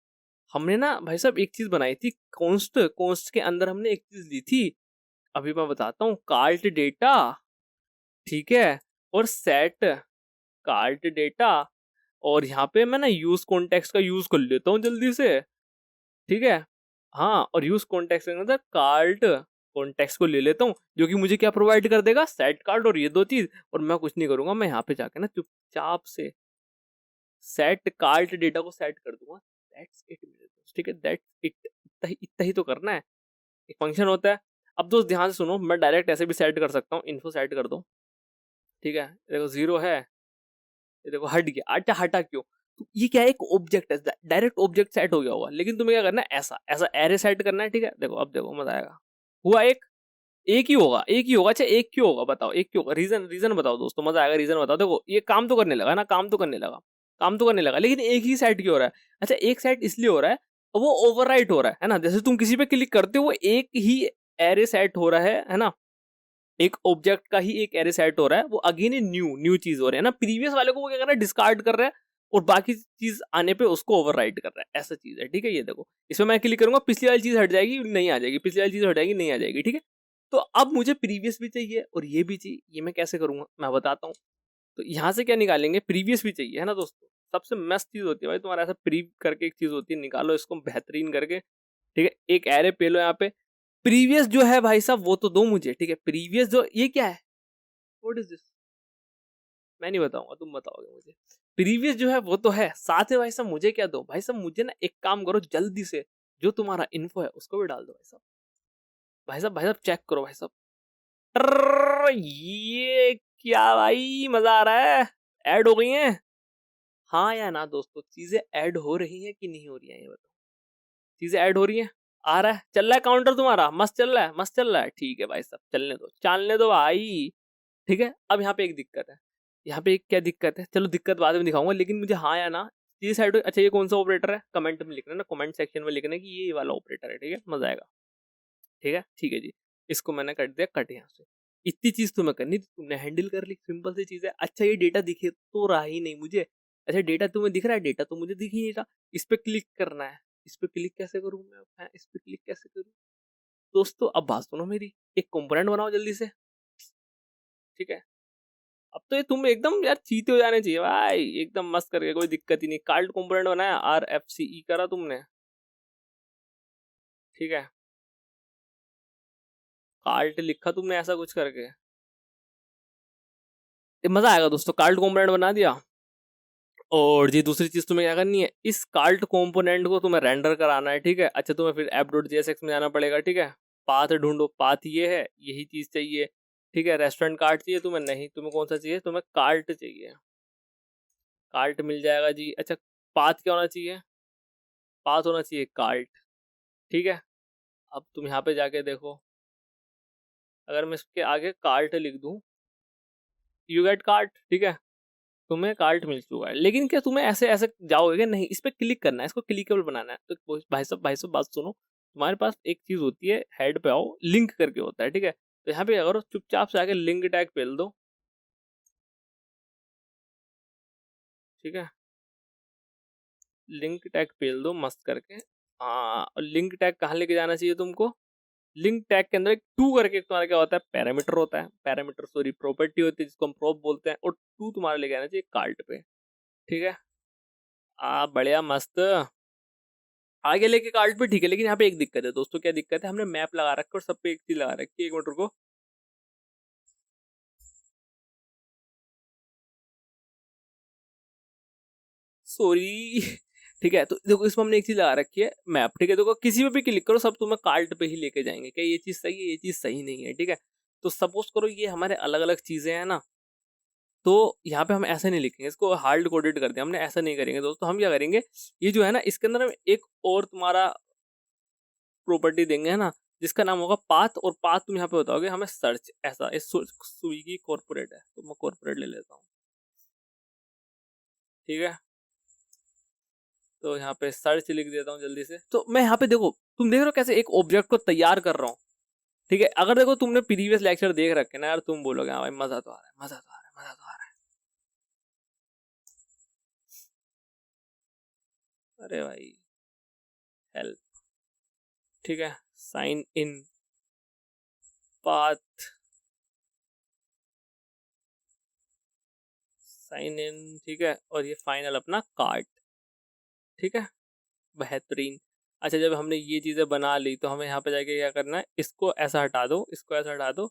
हमने ना भाई साहब एक चीज बनाई थी, कॉन्स्ट कॉन्स्ट के अंदर हमने एक चीज ली थी, अभी मैं बताता हूँ, कार्ट डेटा। ठीक है, और सेट कार्ट डेटा, और यहाँ पे मैं ना यूज कॉन्टेक्स्ट का यूज कर लेता हूँ जल्दी से। ठीक है, हाँ, और यूज कॉन्टेक्स्ट के अंदर कार्ट कॉन्टेक्स्ट को ले लेता हूँ, जो कि मुझे क्या प्रोवाइड कर देगा, सेट कार्ड और ये दो चीज। और मैं कुछ नहीं करूंगा, मैं यहाँ पे जाके ना चुपचाप से सेट कार्ट डेटा को सेट कर दूंगा। दैट्स इट मेरे दोस्त। ठीक है, दैट्स इट, इतना ही तो करना है, एक फंक्शन होता है। अब दोस्त ध्यान से सुनो, मैं डायरेक्ट ऐसे भी सेट कर सकता हूँ, इन्फो सेट कर दो। ठीक है, देखो 0 है, ये देखो हट गया। अच्छा हटा क्यों, तो ये क्या है, एक ऑब्जेक्ट है, डायरेक्ट ऑब्जेक्ट सेट हो गया होगा, लेकिन तुम्हें क्या करना है, ऐसा ऐसा एरे सेट करना है। ठीक है, देखो अब देखो मजा आएगा, हुआ एक, एक ही होगा, एक ही होगा। अच्छा एक क्यों होगा बताओ, एक क्यों होगा, रीजन रीजन बताओ दोस्तों, मजा आएगा, रीजन बताओ। देखो ये काम तो करने लगा ना, काम तो करने लगा, लेकिन एक ही सेट क्यों हो रहा है। अच्छा एक सेट इसलिए हो रहा है, वो ओवरराइट हो रहा है ना, जैसे तुम किसी पे क्लिक करते हो वो एक ही एरे सेट हो रहा है ना, एक ऑब्जेक्ट का ही एक एरे सेट हो रहा है, वो अगेन न्यू न्यू चीज हो रही है ना, प्रीवियस वाले को वो क्या कर रहा है, डिस्कार्ड कर रहा है, और बाकी चीज आने पे उसको ओवरराइट कर रहा है, ऐसा चीज है। ठीक है, ये देखो इसमें मैं क्लिक करूंगा, पिछली वाली चीज हट जाएगी, नहीं आ जाएगी, पिछली वाली चीज हट जाएगी, नहीं आ जाएगी। ठीक है, तो अब मुझे प्रीवियस भी चाहिए और ये भी चाहिए, ये मैं कैसे करूंगा मैं बताता हूँ। तो यहाँ से क्या निकालेंगे, प्रीवियस भी चाहिए है ना दोस्तों, सबसे मस्त चीज होती है भाई तुम्हारा, ऐसा प्री करके एक चीज होती है, निकालो इसको बेहतरीन करके। ठीक है, एक एरे पे लो यहाँ पे, प्रीवियस जो है भाई साहब वो तो दो मुझे। ठीक है, प्रीवियस जो ये क्या है, व्हाट इज दिस, मैं नहीं बताऊंगा, तुम बताओगे मुझे। प्रीवियस जो है वो तो है, साथ में भाई साहब मुझे क्या दो, भाई साहब मुझे ना एक काम करो जल्दी से, जो तुम्हारा इन्फो है उसको भी डाल दो भाई साहब। भाई साहब चेक करो भाई साहब, ये क्या भाई, मजा आ रहा है, ऐड हो गई है। हाँ या ना दोस्तों, चीजें ऐड हो रही है कि नहीं हो रही है, ये बताओ। चीजें ऐड हो रही है, आ रहा है, चल रहा है काउंटर तुम्हारा, मस्त चल रहा है, मस्त चल रहा है। ठीक है भाई साहब, चलने दो भाई। ठीक है, अब यहाँ पे एक दिक्कत है, यहाँ पे एक क्या दिक्कत है, चलो दिक्कत बाद में दिखाऊंगा, लेकिन मुझे हाँ या ना चीज साइड। अच्छा ये कौन सा ऑपरेटर है, कमेंट में लिखना ना, कमेंट सेक्शन में लिखना कि ये वाला ऑपरेटर है। ठीक है, मजा आएगा। ठीक है जी, इसको मैंने कर दिया कट यहाँ से। इतनी चीज तुम्हें करनी थी, तुमने हैंडल कर ली, सिंपल सी चीज है। अच्छा ये डेटा दिखे तो रहा ही नहीं मुझे, अच्छा डेटा तुम्हें दिख रहा है, डेटा तो मुझे दिख ही नहीं रहा, इस पे क्लिक करना है, इस पे क्लिक कैसे करूं मैं, इस पे क्लिक कैसे करूं? दोस्तों अब बात सुनो मेरी, एक कंपोनेंट बनाओ जल्दी से, ठीक है। अब तो ये तुम एकदम यार चीते हो जाने चाहिए भाई, एकदम मस्त करके, कोई दिक्कत ही नहीं। कार्ड कंपोनेंट बनाया, RFCE करा तुमने, ठीक है, कार्ड लिखा तुमने ऐसा कुछ करके, ये मजा आएगा दोस्तों। कार्ड कंपोनेंट बना दिया, और जी दूसरी चीज तुम्हें क्या करनी है, इस कार्ड कंपोनेंट को तुम्हें रेंडर कराना है, ठीक है। अच्छा तुम्हें फिर app.jsx में जाना पड़ेगा, ठीक है। पाथ ढूंढो, पाथ ये है, यही चीज चाहिए, ठीक है। रेस्टोरेंट कार्ट चाहिए तुम्हें, नहीं तुम्हें कौन सा चाहिए, तुम्हें कार्ट चाहिए, कार्ट मिल जाएगा जी। अच्छा पाथ क्या होना चाहिए, पाथ होना चाहिए कार्ट, ठीक है। अब तुम यहाँ पे जाके देखो, अगर मैं इसके आगे कार्ट लिख दूं, यू गेट कार्ट, ठीक है, तुम्हें कार्ट मिल चुका है। लेकिन क्या तुम्हें ऐसे ऐसे जाओगे, नहीं, इस पे क्लिक करना है, इसको क्लिकेबल बनाना है। तो भाई साहब बात सुनो, तुम्हारे पास एक चीज होती है, हेड पे आओ, लिंक करके होता है, ठीक है। तो यहाँ पे अगर चुपचाप से आके लिंक टैग पेल दो, ठीक है, लिंक टैग पेल दो मस्त करके। हाँ, और लिंक टैग कहाँ लेके जाना चाहिए तुमको, लिंक टैग के अंदर एक टू करके तुम्हारा क्या होता है, पैरामीटर होता है, पैरामीटर सॉरी प्रॉपर्टी होती है जिसको हम प्रॉप बोलते हैं, और टू तुम्हारा लेके आना चाहिए कार्ट पे, ठीक है। बढ़िया मस्त, आगे लेके कार्ट पे, ठीक है। लेकिन यहाँ पे एक दिक्कत है दोस्तों, क्या दिक्कत है, हमने मैप लगा रखा है और सब पे एक चीज लगा रखी है, एक मिनट रुको, सॉरी ठीक है। तो देखो इसमें हमने एक चीज लगा रखी है, मैप, ठीक है। देखो किसी पे भी क्लिक करो, सब तुम्हें कार्ट पे ही लेके जाएंगे, क्या ये चीज सही है, ये चीज सही नहीं है, ठीक है। तो सपोज करो ये हमारे अलग अलग चीजें हैं ना, तो यहाँ पे हम ऐसा नहीं लिखेंगे, इसको हार्ड कोडेड कर दिया हमने, ऐसा नहीं करेंगे दोस्तों। हम क्या करेंगे, ये जो है ना, इसके अंदर हम एक और तुम्हारा प्रॉपर्टी देंगे, है ना, जिसका नाम होगा पाथ, और पाथ तुम यहाँ पे बताओगे हमें सर्च, ऐसा इस स्विगी कॉर्पोरेट है तो मैं कॉर्पोरेट ले लेता हूँ, ठीक है। तो यहाँ पे सर्च लिख देता हूँ जल्दी से। तो मैं यहाँ पे देखो, तुम देख रहे हो कैसे एक ऑब्जेक्ट को तैयार कर रहा हूँ, ठीक है। अगर देखो तुमने प्रीवियस लेक्चर देख रखे ना यार, तुम बोलोगे हाँ भाई मजा तो आ रहा है, मजा तो आ रहा है, मजा तो आ रहा है। अरे भाई हेल्प, ठीक है, sign in, path, sign in, ठीक है, और ये फाइनल अपना कार्ट, ठीक है, बेहतरीन। अच्छा जब हमने ये चीज़ें बना ली, तो हमें यहाँ पे जाके क्या करना है, इसको ऐसा हटा दो, इसको ऐसा हटा दो,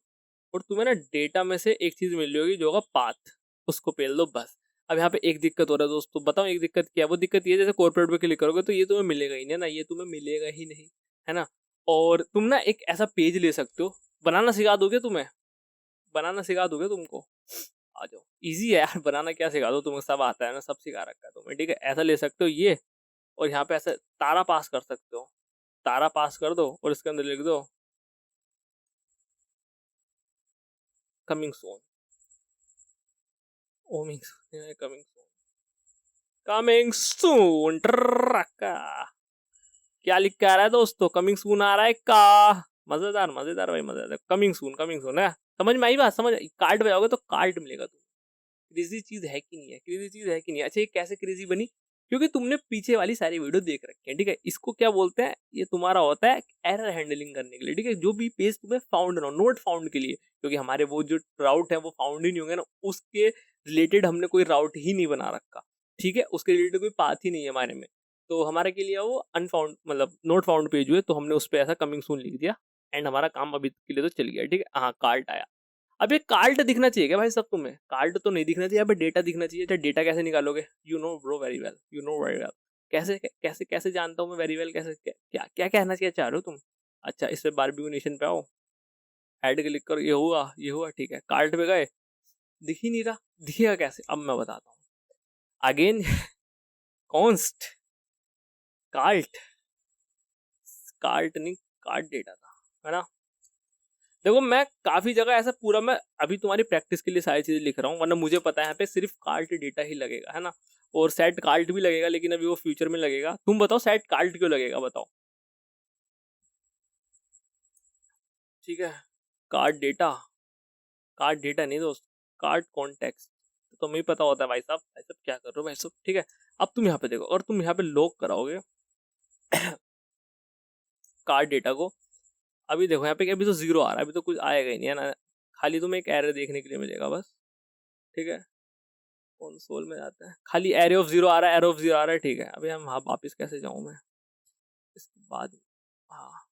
और तुम्हें ना डेटा में से एक चीज़ मिल रही होगी जो होगा पाथ, उसको पेल दो बस। अब यहाँ पे एक दिक्कत हो रहा है दोस्तों, बताओ एक दिक्कत क्या है, वो दिक्कत ये जैसे कॉर्पोरेट पे क्लिक करोगे तो ये तुम्हें मिलेगा ही नहीं ना, ये तुम्हें मिलेगा ही नहीं, है ना। और तुम ना एक ऐसा पेज ले सकते हो, बनाना सिखा दोगे तुम्हें, बनाना सिखा दोगे तुमको, आ जाओ, इजी है यार, बनाना क्या सिखा दो तुम्हें, सब आता है ना, सब सिखा रखा है तुम्हें, ठीक है। ऐसा ले सकते हो ये, और यहाँ पे ऐसे तारा पास कर सकते हो, तारा पास कर दो, और इसके अंदर लिख दो coming soon, coming coming soon, coming soon, क्या लिख के आ रहा है दोस्तों, कमिंग सून आ रहा है का, मजेदार मजेदार भाई मजेदार, कमिंग सून है, समझ में आई बात, समझ, कार्ड पे जाओगे तो कार्ड मिलेगा तुम्हें। क्रेजी चीज है कि नहीं है, क्रेजी चीज है कि नहीं। अच्छा ये कैसे क्रेजी बनी, क्योंकि तुमने पीछे वाली सारी वीडियो देख रखी है, ठीक है। इसको क्या बोलते हैं, ये तुम्हारा होता है एरर हैंडलिंग करने के लिए, ठीक है। जो भी पेज तुम्हें फाउंड ना, नोट फाउंड के लिए, क्योंकि हमारे वो जो राउट है वो फाउंड ही नहीं होंगे ना, उसके रिलेटेड हमने कोई राउट ही नहीं बना रखा, ठीक है, उसके रिलेटेड कोई पाथ ही नहीं है हमारे में। तो हमारे के लिए वो अनफाउंड मतलब नोट फाउंड पेज हुए, तो हमने उस पर ऐसा कमिंग सून लिख दिया, एंड हमारा काम अभी के लिए तो चल गया, ठीक है। हाँ कार्ड आया, अब ये कार्ड दिखना चाहिए क्या भाई सब तुम्हें, कार्ड तो नहीं दिखना चाहिए, यहाँ पे डेटा दिखना चाहिए। अच्छा डेटा कैसे निकालोगे, you know bro very well, you know very well, कैसे कैसे कैसे जानता हूँ मैं वेरी वेल, कैसे क्या क्या कहना चाहिए चाह रहे हो तुम। अच्छा इस पे बारबीक्यू पे आओ, ऐड क्लिक करो, ये हुआ, ठीक है। कार्ड पे गए, दिख ही नहीं रहा, दिखेगा कैसे, अब मैं बताता हूँ अगेन कॉन्स्ट कार्ट, कार्ट नहीं कार्ड डेटा था, है ना। देखो मैं काफी जगह ऐसा पूरा, मैं अभी तुम्हारी प्रैक्टिस के लिए सारी चीजें लिख रहा हूँ, वरना मुझे पता है यहाँ पे सिर्फ कार्ट डेटा ही लगेगा, है ना। और सेट कार्ट भी लगेगा, लेकिन अभी वो फ्यूचर में लगेगा। तुम बताओ सेट कार्ट क्यों लगेगा, बताओ, ठीक है। कार्ट डेटा, कार्ड डेटा नहीं दोस्त, कार्ड कॉन्टेक्स्ट। तो तुम्हें ही पता होता है भाई साहब क्या कर रहे हो भाई साहब, ठीक है। अब तुम यहाँ पे देखो, और तुम यहाँ पे लॉक कराओगे कार्ड डेटा को, अभी देखो यहाँ पे अभी तो 0 आ रहा है, अभी तो कुछ आएगा ही नहीं है ना, खाली तुम्हें एक एरर देखने के लिए मिलेगा बस, ठीक है। कंसोल में जाते हैं, खाली एरे ऑफ 0 आ रहा है, एरे ऑफ 0 आ रहा है, ठीक है। अभी हम वहाँ वापिस कैसे जाऊँ मैं इसके बाद, हाँ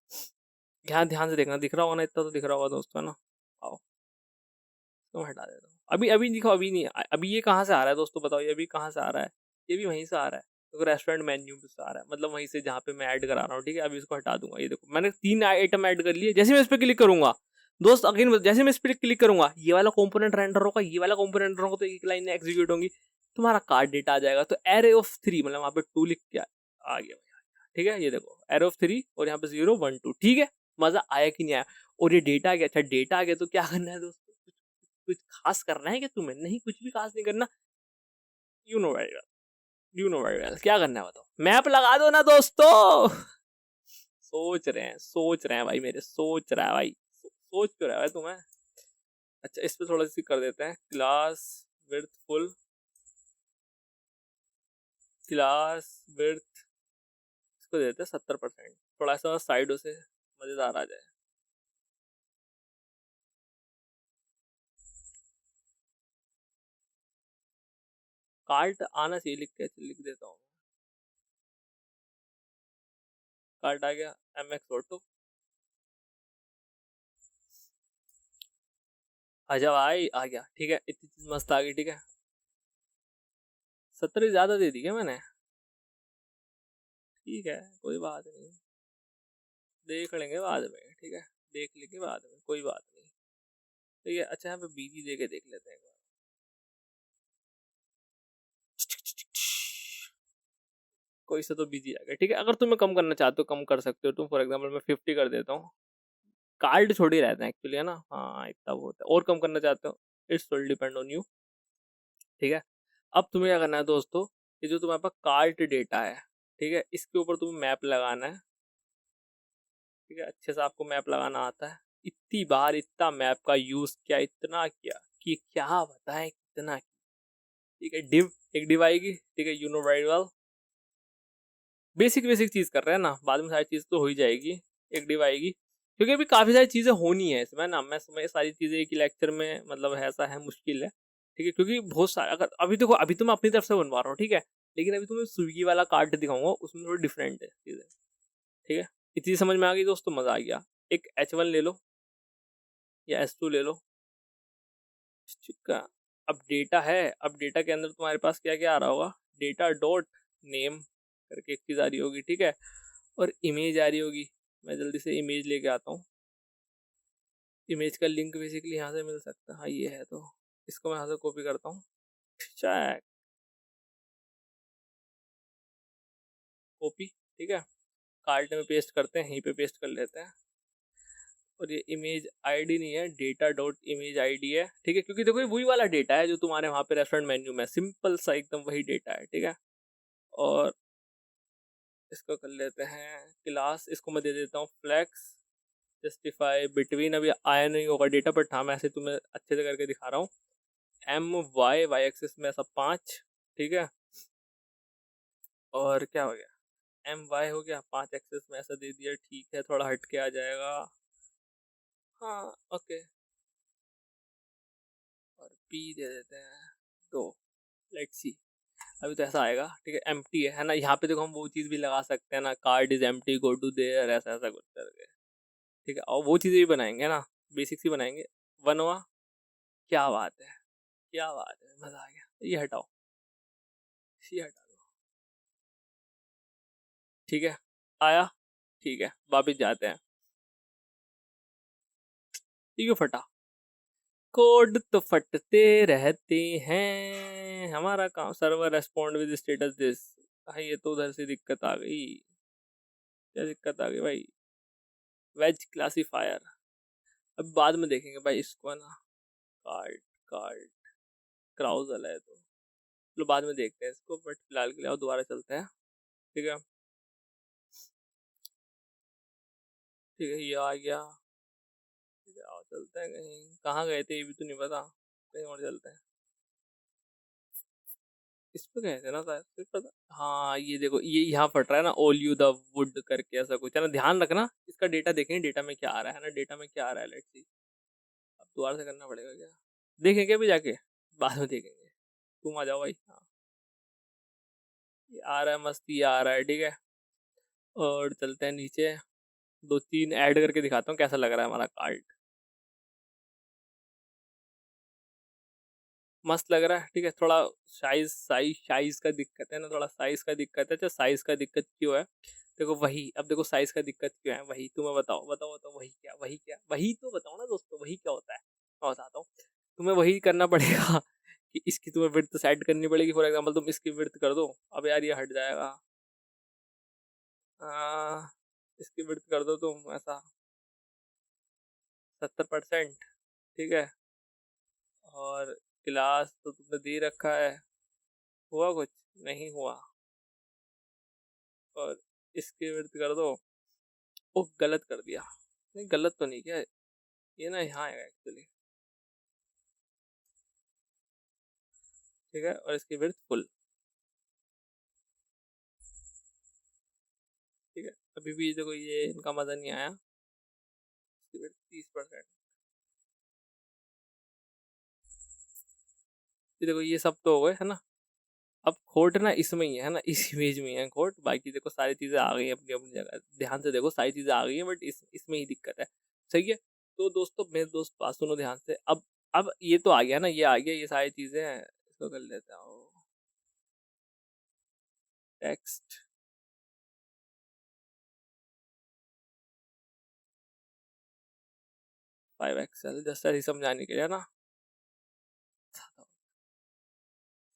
ध्यान ध्यान से देखना, दिख रहा होगा ना, इतना तो दिख रहा होगा दोस्तों, है ना। आओ तो हटा देता हूँ, अभी अभी दिखाओ, अभी नहीं, अभी ये कहाँ से आ रहा है दोस्तों, बताओ ये अभी कहाँ से आ रहा है, ये भी वहीं से आ रहा है, तो रेस्टोरेंट मेन्यू से आ रहा है, मतलब वहीं से जहाँ पे मैं ऐड करा रहा हूँ, ठीक है। अभी इसको हटा दूंगा, ये देखो मैंने 3 आइटम ऐड कर लिए, जैसे मैं इस पर क्लिक करूंगा दोस्त, अगेन जैसे मैं इस पर क्लिक करूंगा, ये वाला कंपोनेंट रेंडर होगा, ये वाला कंपोनेंट होगा, तो एक लाइन में एग्जीक्यूट होंगी, तुम्हारा कार्ड डेटा आ जाएगा। तो एरे ऑफ 3 मतलब वहाँ पे 2 लिख के आ गया, ठीक है। ये देखो एरे ऑफ 3 और यहाँ पे 0 1 2, ठीक है। मजा आया कि नहीं आया, और ये डेटा आ गया। अच्छा डेटा आ गया तो क्या करना है दोस्तों, कुछ खास करना है क्या तुम्हें, नहीं कुछ भी खास नहीं करना, you know very well, you know very well, क्या करना है बताओ, मैप लगा दो ना दोस्तों सोच रहे हैं भाई मेरे, सोच रहा है भाई, सोच क्यों रहा है तुम्हें। अच्छा इस पे थोड़ा सी कर देते हैं, class width full, class width इसको देते हैं 70%, थोड़ा सा साइडों से मजेदार आ जाए। कार्ट आना चाहिए, लिख देता हूँ, कार्ट आ गया, MX ऑटो, आजा भाई आ गया, ठीक है। इतनी चीज मस्त आ गई, ठीक है। 70 ज्यादा दे दी क्या मैंने, ठीक है कोई बात नहीं, देख लेंगे बाद में, ठीक है, देख लेंगे बाद में, कोई बात नहीं, ठीक है। अच्छा यहाँ पे बीजी दे के देख लेते हैं एक बार, कोई सा तो बिजी आ गया, ठीक है। अगर तुम्हें कम करना चाहते हो कम कर सकते हो तुम, फॉर एग्जांपल मैं 50 कर देता हूँ, कार्ड छोड़ ही रहते हैं एक्चुअली, है ना, हाँ इतना बहुत है। और कम करना चाहते हो, it's will depend on you, ठीक है। अब तुम्हें क्या करना है दोस्तों, ये जो तुम्हारे पास कार्ड डेटा है, ठीक है, इसके ऊपर तुम्हें मैप लगाना है, ठीक है। अच्छे से आपको मैप लगाना आता है, इतनी बार इतना मैप का यूज किया, इतना किया कि क्या बताएं कितना, ठीक है। डिव एक डिव आएगी, ठीक है, you know very well, basic basic चीज कर रहे हैं ना, बाद में सारी चीज तो हो ही जाएगी। एक डिव आएगी, क्योंकि अभी काफी सारी चीजें होनी है इसमें ना, मैं समझ सारी चीजें एक ही लेक्चर में, मतलब ऐसा है मुश्किल है, ठीक है। क्योंकि बहुत सारे, अगर अभी देखो अभी तो मैं अपनी तरफ से बनवा रहा हूँ, ठीक है, लेकिन अभी तुम्हें स्विगी वाला कार्ड दिखाऊंगा, उसमें थोड़ी डिफरेंट है चीजें, ठीक है। इतनी चीज समझ में आ गई दोस्तों, मजा आ गया। एक H1 ले लो या S2 ले लो, ठीक है। अब डेटा है, अब डेटा के अंदर तुम्हारे पास क्या क्या आ रहा होगा, डेटा डॉट नेम करके एक चीज आ रही होगी, ठीक है, और इमेज आ रही होगी। मैं जल्दी से इमेज लेके आता हूँ, इमेज का लिंक बेसिकली यहाँ से मिल सकता है, हाँ ये है, तो इसको मैं यहाँ से कॉपी करता हूँ, चेक कॉपी, ठीक है। कार्ट में पेस्ट करते हैं, यहीं पे पेस्ट कर लेते हैं, और ये इमेज आईडी नहीं है, डेटा डॉट इमेज आईडी है, ठीक है। क्योंकि देखो ये वही वाला डेटा है जो तुम्हारे वहाँ पे रेस्टोरेंट मेन्यू में, सिंपल सा एकदम वही डेटा है, ठीक है। और इसको कर लेते हैं क्लास, इसको मैं दे देता हूँ फ्लेक्स जस्टिफाई बिटवीन, अभी आया नहीं होगा डेटा, बट हाँ मैं ऐसे तुम्हें अच्छे से करके दिखा रहा हूँ। वाई एक्सिस में ऐसा 5, ठीक है। और क्या हो गया, MY हो गया, 5 एक्सिस में ऐसा दे दिया, ठीक है, थोड़ा हट के आ जाएगा, हाँ ओके। और P दे देते हैं 2, लेट्स सी, अभी तो ऐसा आएगा, ठीक है। एम्प्टी है ना, यहाँ पे देखो हम वो चीज़ भी लगा सकते हैं ना, card is empty go to there, ऐसा ऐसा कुछ करके, ठीक है। और वो चीज़ें भी बनाएंगे ना, बेसिक्स ही बनाएंगे। 1 हुआ, क्या बात है, क्या बात है, मजा आ गया। ये हटाओ, ये हटा दो, ठीक है, आया, ठीक है, वापिस जाते हैं, ये क्यों फटा, कोड तो फटते रहते हैं, हमारा काम server respond with status this, भाई ये तो उधर से दिक्कत आ गई, क्या दिक्कत आ गई भाई, वेज क्लासीफायर, अब बाद में देखेंगे भाई इसको, है ना, कार्ड कार्ड क्राउजल है तो चलो बाद में देखते हैं इसको, बट फिलहाल के लिए दोबारा चलते हैं, ठीक है, ठीक है। ये आ गया, ठीक है, आओ चलते चलते हैं कहीं, कहाँ गए थे ये भी तो नहीं पता, कहीं और चलते हैं। इस पे गए थे ना शायद, फिर पता। हाँ ये देखो, ये यहाँ फट रहा है ना, ऑल यू द वुड करके ऐसा कुछ है ना, ध्यान रखना इसका। डेटा देखेंगे, डेटा में क्या आ रहा है ना, डेटा में क्या आ रहा है, लेट्स सी। अब दोबारा से करना पड़ेगा क्या, देखेंगे अभी जाके, बाद में देखेंगे। तुम आ जाओ भाई। हाँ ये आ रहा है, मस्त ये आ रहा है, ठीक है। और चलते हैं नीचे, दो तीन ऐड करके दिखाता हूँ कैसा लग रहा है हमारा कार्ड। मस्त लग रहा है, ठीक है। थोड़ा साइज का दिक्कत है ना, थोड़ा साइज का दिक्कत है। अच्छा साइज का दिक्कत क्यों है, देखो वही, अब देखो साइज का दिक्कत क्यों है, वही तुम्हें बताओ, बताओ बताओ, वही क्या, वही क्या, वही तो बताओ ना दोस्तों, वही क्या होता है, मैं बताता हूँ। तुम्हें वही करना पड़ेगा कि इसकी तुम्हें विड्थ सेट करनी पड़ेगी। फॉर एग्जाम्पल तुम इसकी विड्थ कर दो, अब यार ये हट जाएगा। आ, इसकी विड्थ कर दो तुम ऐसा 70%, ठीक है। और क्लास तो तुमने दे रखा है, हुआ कुछ नहीं हुआ। और इसकी विड्थ कर दो, ओ गलत कर दिया, नहीं गलत तो नहीं किया, ये ना यहाँ है एक्चुअली, ठीक है। और इसकी विड्थ फुल, ठीक है। अभी भी देखो ये इनका मजा नहीं आया, इसकी विड्थ 30%। ये देखो ये सब तो हो गए है ना। अब खोट ना इसमें ही है ना, इस इमेज में ही है खोट, बाकी देखो सारी चीजें आ गई हैं अपनी अपनी जगह, ध्यान से देखो सारी चीजें आ गई हैं, बट इसमें ही दिक्कत है, सही है। तो दोस्तों मेरे दोस्त बात सुनो ध्यान से। अब ये तो आ गया ना, ये आ गया, ये सारी चीजें हैं, इसको कर लेता हूँ टेक्स्ट। 5 एक्सएल जस्ट ऐसे समझाने के लिए ना,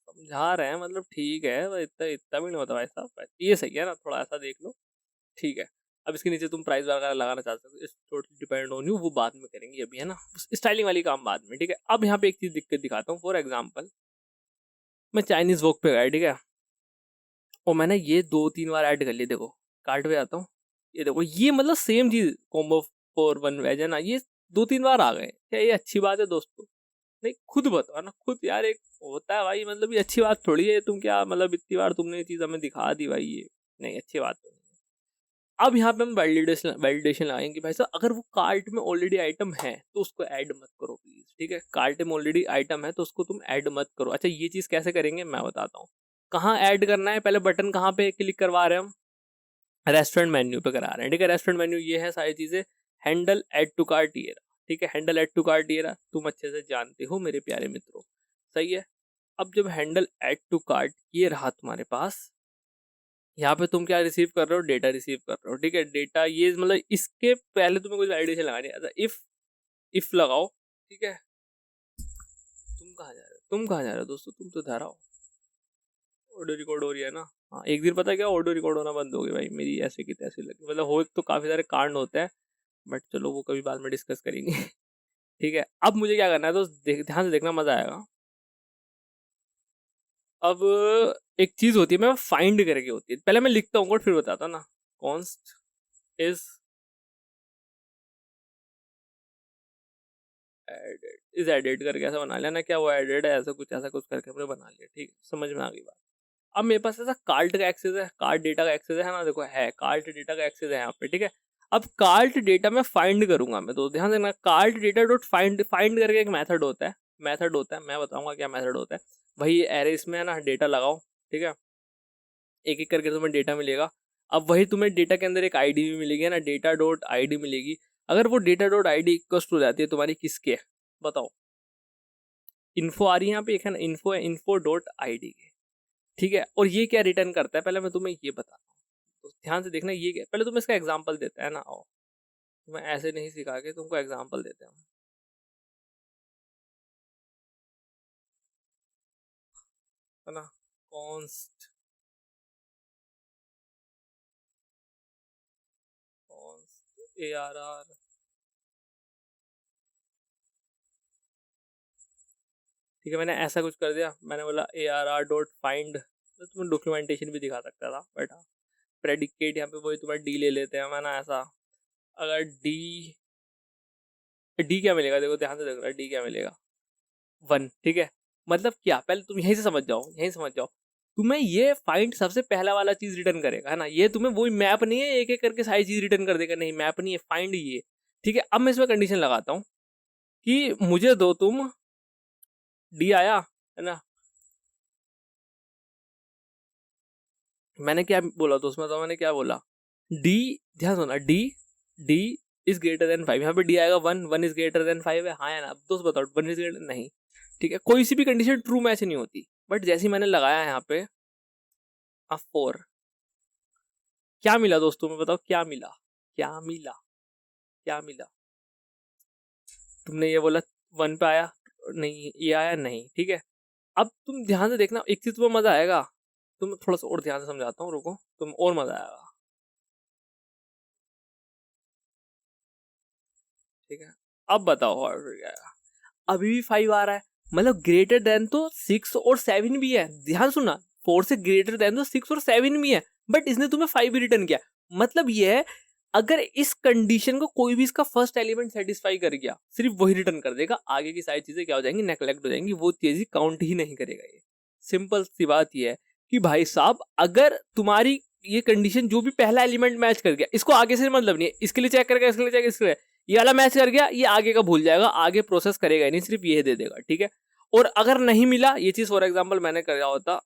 समझा रहे हैं मतलब, ठीक है, पर इतना इतना भी नहीं होता भाई साहब, ये सही है ना, थोड़ा ऐसा देख लो, ठीक है। अब इसके नीचे तुम प्राइस वगैरह लगाना चाहते हो, it's totally depend on you, वो बाद में करेंगे अभी, है ना, स्टाइलिंग वाली काम बाद में, ठीक है। अब यहाँ पे एक चीज दिक्कत दिखाता हूँ, फॉर एग्जाम्पल मैं चाइनीज वॉक पे गया, ठीक है, और मैंने ये 2-3 बार ऐड कर लिया, देखो कार्ट पे आता हूँ, ये देखो ये मतलब सेम चीज, कॉम्बो 4 1 वेज है ना, ये 2-3 बार आ गए, क्या ये अच्छी बात है दोस्तों? नहीं खुद बताओ ना, खुद यार, एक होता है भाई, मतलब ये अच्छी बात थोड़ी है, तुम क्या मतलब इतनी बार तुमने ये चीज हमें दिखा दी भाई, ये नहीं अच्छी बात तो नहीं। अब यहाँ पे हम वैलिडेशन लगाएंगे भाई साहब, अगर वो कार्ट में ऑलरेडी आइटम है तो उसको ऐड मत करो प्लीज, ठीक है। कार्ट में ऑलरेडी आइटम है तो उसको तुम ऐड मत करो। अच्छा ये चीज कैसे करेंगे मैं बताता हूँ, कहाँ ऐड करना है, पहले बटन कहाँ पे क्लिक करवा रहे हैं हम, रेस्टोरेंट मेन्यू पे करा रहे हैं, ठीक है। रेस्टोरेंट मेन्यू ये है, सारी चीजें, हैंडल ऐड टू कार्ट ये रहा, ठीक है। हैंडल ऐड टू कार्ट ये रहा, तुम अच्छे से जानते हो मेरे प्यारे मित्रों, सही है। अब जब हैंडल ऐड टू कार्ट ये रहा तुम्हारे पास, यहाँ पे तुम क्या रिसीव कर रहे हो, डेटा रिसीव कर रहे हो, ठीक है। डेटा ये मतलब इसके पहले तुम्हें कुछ वैलिडेशन लगानी है, इफ लगाओ, ठीक है। तुम कहाँ जा रहे हो, तुम कहाँ जा रहे हो दोस्तों, तुम तो धारा हो, ऑडियो रिकॉर्ड हो रही है ना। हाँ एक दिन पता है क्या, ऑडियो रिकॉर्ड होना बंद हो गई भाई मेरी, ऐसे की तैसे लगी, मतलब हो तो काफी सारे कांड होते हैं, बट चलो वो कभी बाद में डिस्कस करेंगे ठीक है। अब मुझे क्या करना है, तो ध्यान से देखना, मजा आएगा। अब एक चीज होती है, मैं फाइंड करके होती है, पहले मैं लिखता हूँ कोड फिर बताता ना, const is added, is added करके ऐसा बना लिया ना, क्या वो एडेड है, ऐसा कुछ करके हमने बना लिया, ठीक है, समझ में आ गई बात। अब मेरे पास ऐसा कार्ट का एक्सेस है, कार्ट डेटा का एक्सेस है ना, देखो है कार्ट डेटा का एक्सेस है यहाँ पे, ठीक है। अब कार्ट डेटा में फाइंड करूंगा मैं, तो ध्यान देना, cart data dot find, find करके एक मेथड होता है, मैं बताऊंगा क्या मेथड होता है। वही एरे इसमें है ना, डेटा लगाओ, ठीक है, एक एक करके तुम्हें डेटा मिलेगा। अब वही तुम्हें डेटा के अंदर एक आईडी भी मिलेगी ना, डेटा डॉट आईडी मिलेगी। अगर वो डेटा डॉट आईडी इक्वल हो जाती है तुम्हारी किसके, बताओ, इन्फो आ रही है यहाँ पे, एक है ना इन्फो, है इन्फो डॉट आईडी के, ठीक है। और ये क्या रिटर्न करता है, पहले मैं तुम्हें ये बताता हूँ, तो ध्यान से देखना, ये क्या, पहले तुम्हें इसका एग्जांपल देता है ना, आओ तुम्हें ऐसे नहीं सिखा के तुमको एग्जांपल देते हैं, है ना। Const const A R R, ठीक है। मैंने ऐसा कुछ कर दिया, मैंने बोला A R R dot find, तो तुम्हें डॉक्यूमेंटेशन भी दिखा सकता था, बट हाँ प्रेडिकेट यहाँ पे वही तुम्हारा डी ले लेते हैं, मैं ना ऐसा, अगर डी डी क्या मिलेगा, देखो ध्यान से देखना, डी क्या मिलेगा 1, ठीक है। मतलब क्या, पहले तुम यहीं से समझ जाओ, यहीं समझ जाओ। तुम्हें ये फाइंड सबसे पहला वाला चीज रिटर्न करेगा, है ना, ये तुम्हें वही मैप नहीं है एक एक करके सारी चीज रिटर्न कर देगा, नहीं मैप नहीं है, फाइंड ये, ठीक है। अब मैं इसमें कंडीशन लगाता हूँ कि मुझे दो तुम, डी आया, है ना, मैंने क्या बोला तो उसमें, तो मैंने क्या बोला, डी, ध्यान सुना, D, D is greater than 5, यहाँ पे डी आएगा 1, 1 इज ग्रेटर देन 5 है, हाँ या ना। अब दोस्त बताओ 1 इज ग्रेटर नहीं, ठीक है, कोई सी भी कंडीशन ट्रू मैच नहीं होती, बट जैसे ही मैंने लगाया यहाँ पे 4, क्या मिला दोस्तों में बताओ, क्या मिला, क्या मिला, क्या मिला, तुमने ये बोला 1 पे आया नहीं, ये आया नहीं, ठीक है। अब तुम ध्यान से देखना, एक चीज तुम्हें मजा आएगा, तुम थोड़ा सा और ध्यान से समझाता हूँ, रुको, तुम और मजा आएगा, ठीक है। अब बताओ और क्या आएगा, अभी भी 5 आ रहा है, मतलब ग्रेटर देन तो 6 और 7 भी है, ध्यान सुना, 4 से ग्रेटर देन तो 6 और 7 भी है, बट इसने तुम्हें 5 भी रिटर्न किया। मतलब ये है, अगर इस कंडीशन को कोई भी इसका फर्स्ट एलिमेंट सेटिस्फाई कर गया, सिर्फ वही रिटर्न कर देगा, आगे की सारी चीजें क्या हो जाएंगी, नेग्लेक्ट हो जाएंगी, वो चीज काउंट ही नहीं करेगा ये। सिंपल सी बात ये है कि भाई साहब, अगर तुम्हारी ये कंडीशन जो भी पहला एलिमेंट मैच कर गया, इसको आगे से मतलब नहीं है, इसके लिए चेक करेगा, इसके लिए चेक, इसके लिए ये वाला मैच कर गया, ये आगे का भूल जाएगा, आगे प्रोसेस करेगा नहीं, सिर्फ ये दे देगा, ठीक है। और अगर नहीं मिला ये चीज, फॉर एग्जाम्पल मैंने करा होता,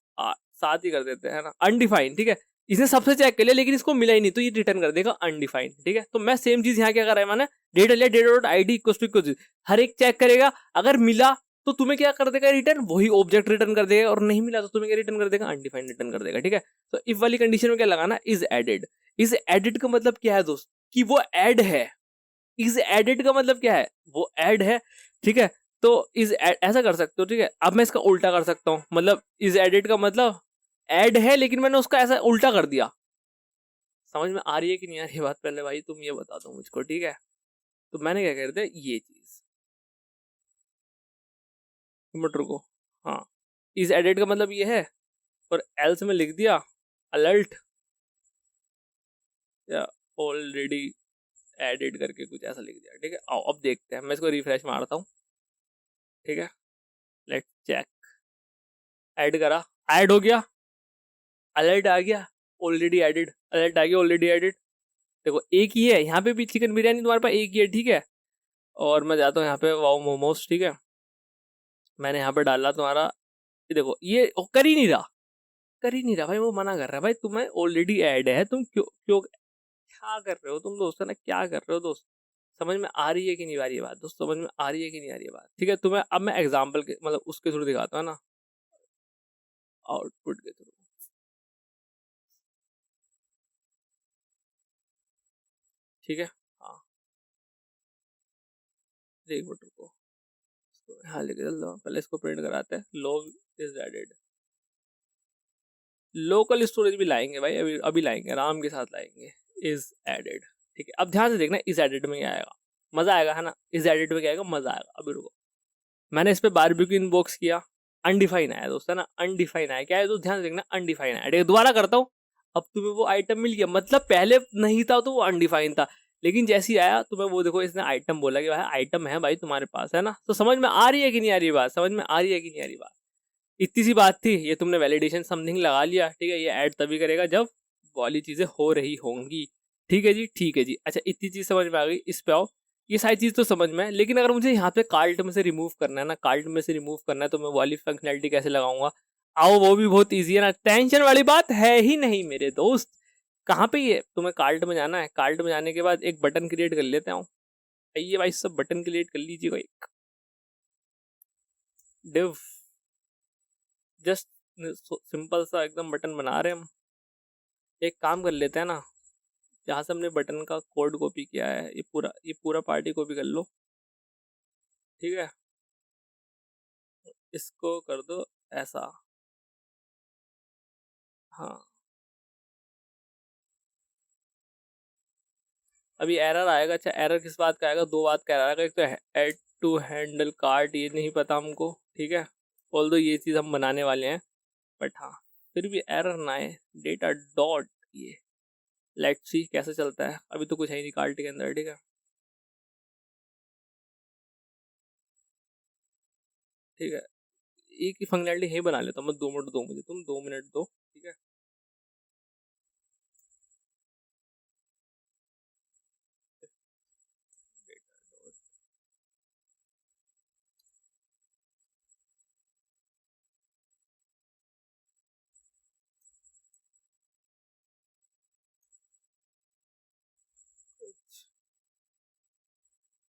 साथ ही कर देते हैं ना, अनडिफाइंड, ठीक है, इसने सबसे चेक कर लिया लेकिन इसको मिला ही नहीं, तो ये रिटर्न कर देगा अनडिफाइंड, ठीक है। तो मैं सेम चीज यहाँ क्या कर रहा है, मैंने डेटा लिया, data dot ID equal to हर एक चेक करेगा, अगर मिला तो तुम्हें क्या कर देगा रिटर्न, वही ऑब्जेक्ट रिटर्न कर देगा, और नहीं मिला तो तुम्हें क्या रिटर्न कर देगा, अनडिफाइंड रिटर्न कर देगा, ठीक है। तो इफ वाली कंडीशन में क्या लगाना, इज एडेड, इज एडेड का मतलब क्या है दोस्त, कि वो ऐड है, इज एडेड का मतलब क्या है, वो ऐड है, ठीक है। तो इज ऐसा कर सकते हो, ठीक है। अब मैं इसका उल्टा कर सकता हूँ, मतलब इज एडेड का मतलब ऐड है, लेकिन मैंने उसका ऐसा उल्टा कर दिया। समझ में आ रही है कि नहीं आ रही है बात, पहले भाई तुम ये बता दो मुझको, ठीक है। तो मैंने क्या कर दिया, ये चीज मटर को, हाँ, इज एडेड का मतलब ये है, और एल्स में लिख दिया अलर्ट या ऑलरेडी एडेड करके कुछ ऐसा लिख दिया, ठीक है। आओ अब देखते हैं, मैं इसको रिफ्रेश मारता हूँ, ठीक है, लेट चेक, ऐड करा, ऐड हो गया, अलर्ट आ गया, ऑलरेडी एडेड, अलर्ट आ गया, ऑलरेडी एडेड। देखो एक ही है, यहाँ पे भी चिकन बिरयानी तुम्हारे पास एक ही है, ठीक है। और मैं जाता हूँ यहाँ पे वाओ मोमोज, ठीक है, मैंने यहाँ पे डाला तुम्हारा, ये देखो ये कर ही नहीं रहा, कर ही नहीं रहा भाई, वो मना कर रहा है, भाई तुम्हें ऑलरेडी ऐड है, तुम क्यों क्यों क्या कर रहे हो तुम दोस्त, है ना, क्या कर रहे हो दोस्त। समझ में आ रही है कि नहीं आ रही है बात दोस्त, समझ में आ रही है कि नहीं आ रही है बात, ठीक है। तुम्हें अब मैं एग्जाम्पल के मतलब उसके थ्रू दिखाता हूँ ना, आउटपुट के थ्रू, ठीक है। हाँ एक मिनट रुको, हाँ लेके चल दो, पहले इसको प्रिंट कराते हैं, log is added, local storage भी लाएंगे भाई, अभी अभी लाएंगे, आराम के साथ लाएंगे, इज एडेड, ठीक है। अब ध्यान से देखना, इज एडेड में क्या आएगा, मजा आएगा, है ना, इज एडेड में क्या आएगा, मजा आएगा। अभी रुको, मैंने इस पे बारबेक्यू इनबॉक्स किया, अनडिफाइन आया दोस्त, है ना, अनडिफाइन आया, क्या है तो ध्यान से देखना, अनडिफाइन आया, ठीक है, दोबारा करता हूँ। अब तुम्हें वो आइटम मिल गया, मतलब पहले नहीं था तो वो अनडिफाइन था, लेकिन जैसे ही आया तुम्हें वो देखो, इसने आइटम बोला कि भाई आइटम है भाई तुम्हारे पास, है ना। तो समझ में आ रही है कि नहीं आ रही बात, समझ में आ रही है कि नहीं आ रही बात, इतनी सी बात थी, ये तुमने वैलिडेशन समथिंग लगा लिया, ठीक है। ये ऐड तभी करेगा जब वाली चीजें हो रही होंगी, ठीक है जी, ठीक है जी। अच्छा इतनी चीज समझ में आ गई, इस पे आओ, ये सारी चीज तो समझ में है, लेकिन अगर मुझे यहाँ पे कार्ट में से रिमूव करना है ना, कार्ट में से रिमूव करना है, तो मैं वाली फंक्शनैलिटी कैसे लगाऊंगा, आओ वो भी बहुत ईजी है ना, टेंशन वाली बात है ही नहीं मेरे दोस्त। कहाँ पे ये, तुम्हें कार्ट में जाना है, कार्ट में जाने के बाद एक बटन क्रिएट कर लेते हैं, आइए भाई सब बटन क्रिएट कर लीजिएगा, एक डिव, जस्ट सिंपल सा एकदम बटन बना रहे हैं हम। एक काम कर लेते हैं ना, जहाँ से हमने बटन का कोड कॉपी किया है, ये पूरा पार्टी कॉपी कर लो, ठीक है। इसको कर दो ऐसा, हाँ। अभी एरर आएगा, अच्छा एरर किस बात का आएगा, दो बात का एरर आएगा, एक तो ऐड टू हैंडल कार्ट, ये नहीं पता हमको, ठीक है, ऑल दो ये चीज़ हम बनाने वाले हैं, बट हाँ फिर भी एरर ना आए, डेटा डॉट ये, लेट्स सी कैसे चलता है, अभी तो कुछ है नहीं कार्ट के अंदर, ठीक है। ठीक है, एक ही फंक्शनैलिटी यही बना लेता हूँ मैं, 2 मिनट दो मुझे, तुम 2 मिनट दो, ठीक है।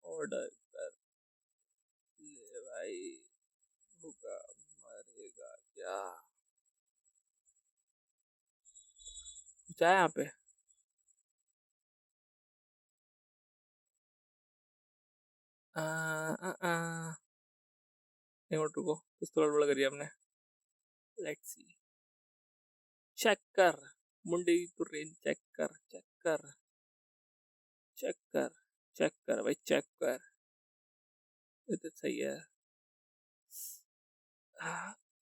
ऑर्डर कर ले भाई, भूखा मरेगा क्या, कुछ है यहाँ पे? आ, आ, आ, एक मिनट रुको, कुछ तो गड़बड़ करी हमने। लेट्स सी, चेक कर मुंडी तुरेन, चेक कर, चेक कर, चेक कर, चेक कर भाई, चेक कर, ये तो सही है।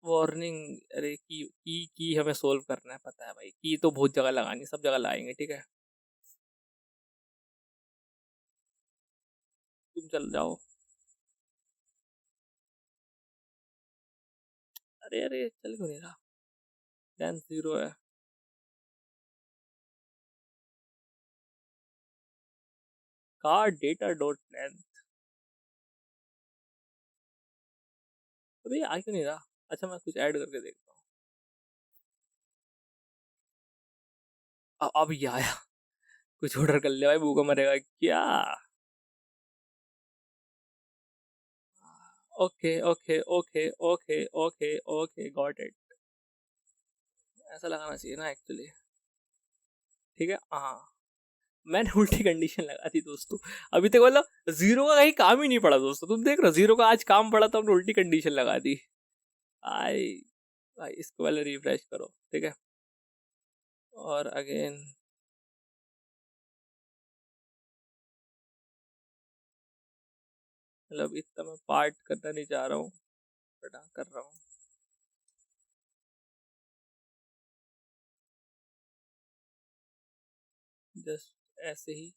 वार्निंग, अरे की हमें सोल्व करना है, पता है भाई, की तो बहुत जगह लगानी, सब जगह लगाएंगे, ठीक है। तुम चल जाओ। अरे अरे चल क्यों नहीं रहा, डैन 0 है। कार डेटा डॉट लेंथ, अभी आ क्यों नहीं रहा? अच्छा मैं कुछ ऐड करके देखता हूँ। अब ये आया। कुछ ऑर्डर कर ले भाई, भूखा मरेगा क्या। Okay okay okay okay okay okay, got it. ऐसा लगाना चाहिए ना एक्चुअली, ठीक है। हाँ, मैंने उल्टी कंडीशन लगा दी दोस्तों, अभी तक मतलब 0 का कहीं काम ही नहीं पड़ा दोस्तों, तुम देख रहे हो 0 का आज काम पड़ा तो हमने उल्टी कंडीशन लगा दी। आई भाई, इसको पहले रिफ्रेश करो, ठीक है, और अगेन। मतलब इतना मैं पार्ट करना नहीं चाह रहा हूँ, बट हाँ कर रहा हूँ। जस्ट ऐसे ही,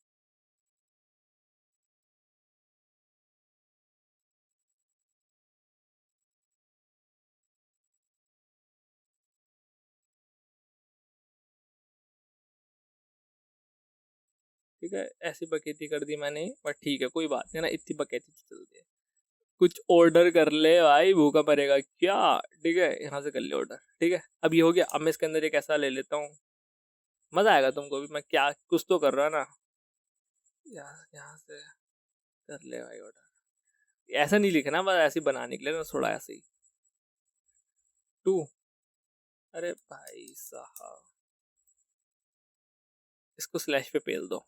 ठीक है, ऐसी बकैती कर दी मैंने, बट ठीक है कोई बात नहीं ना, इतनी बकैती तो चलती है। कुछ ऑर्डर कर ले भाई, भूखा पड़ेगा क्या, ठीक है, यहाँ से कर ले ऑर्डर, ठीक है। अब ये हो गया, अब मैं इसके अंदर एक ऐसा ले लेता हूँ, मजा आएगा तुमको भी, मैं क्या कुछ तो कर रहा ना। यहाँ से कर ले भाई ऑर्डर, ऐसा नहीं लिखना, बस ऐसे ही बनाने के लिए ना, थोड़ा ऐसे ही। 2, अरे भाई साहब, इसको स्लैश पे पेल दो।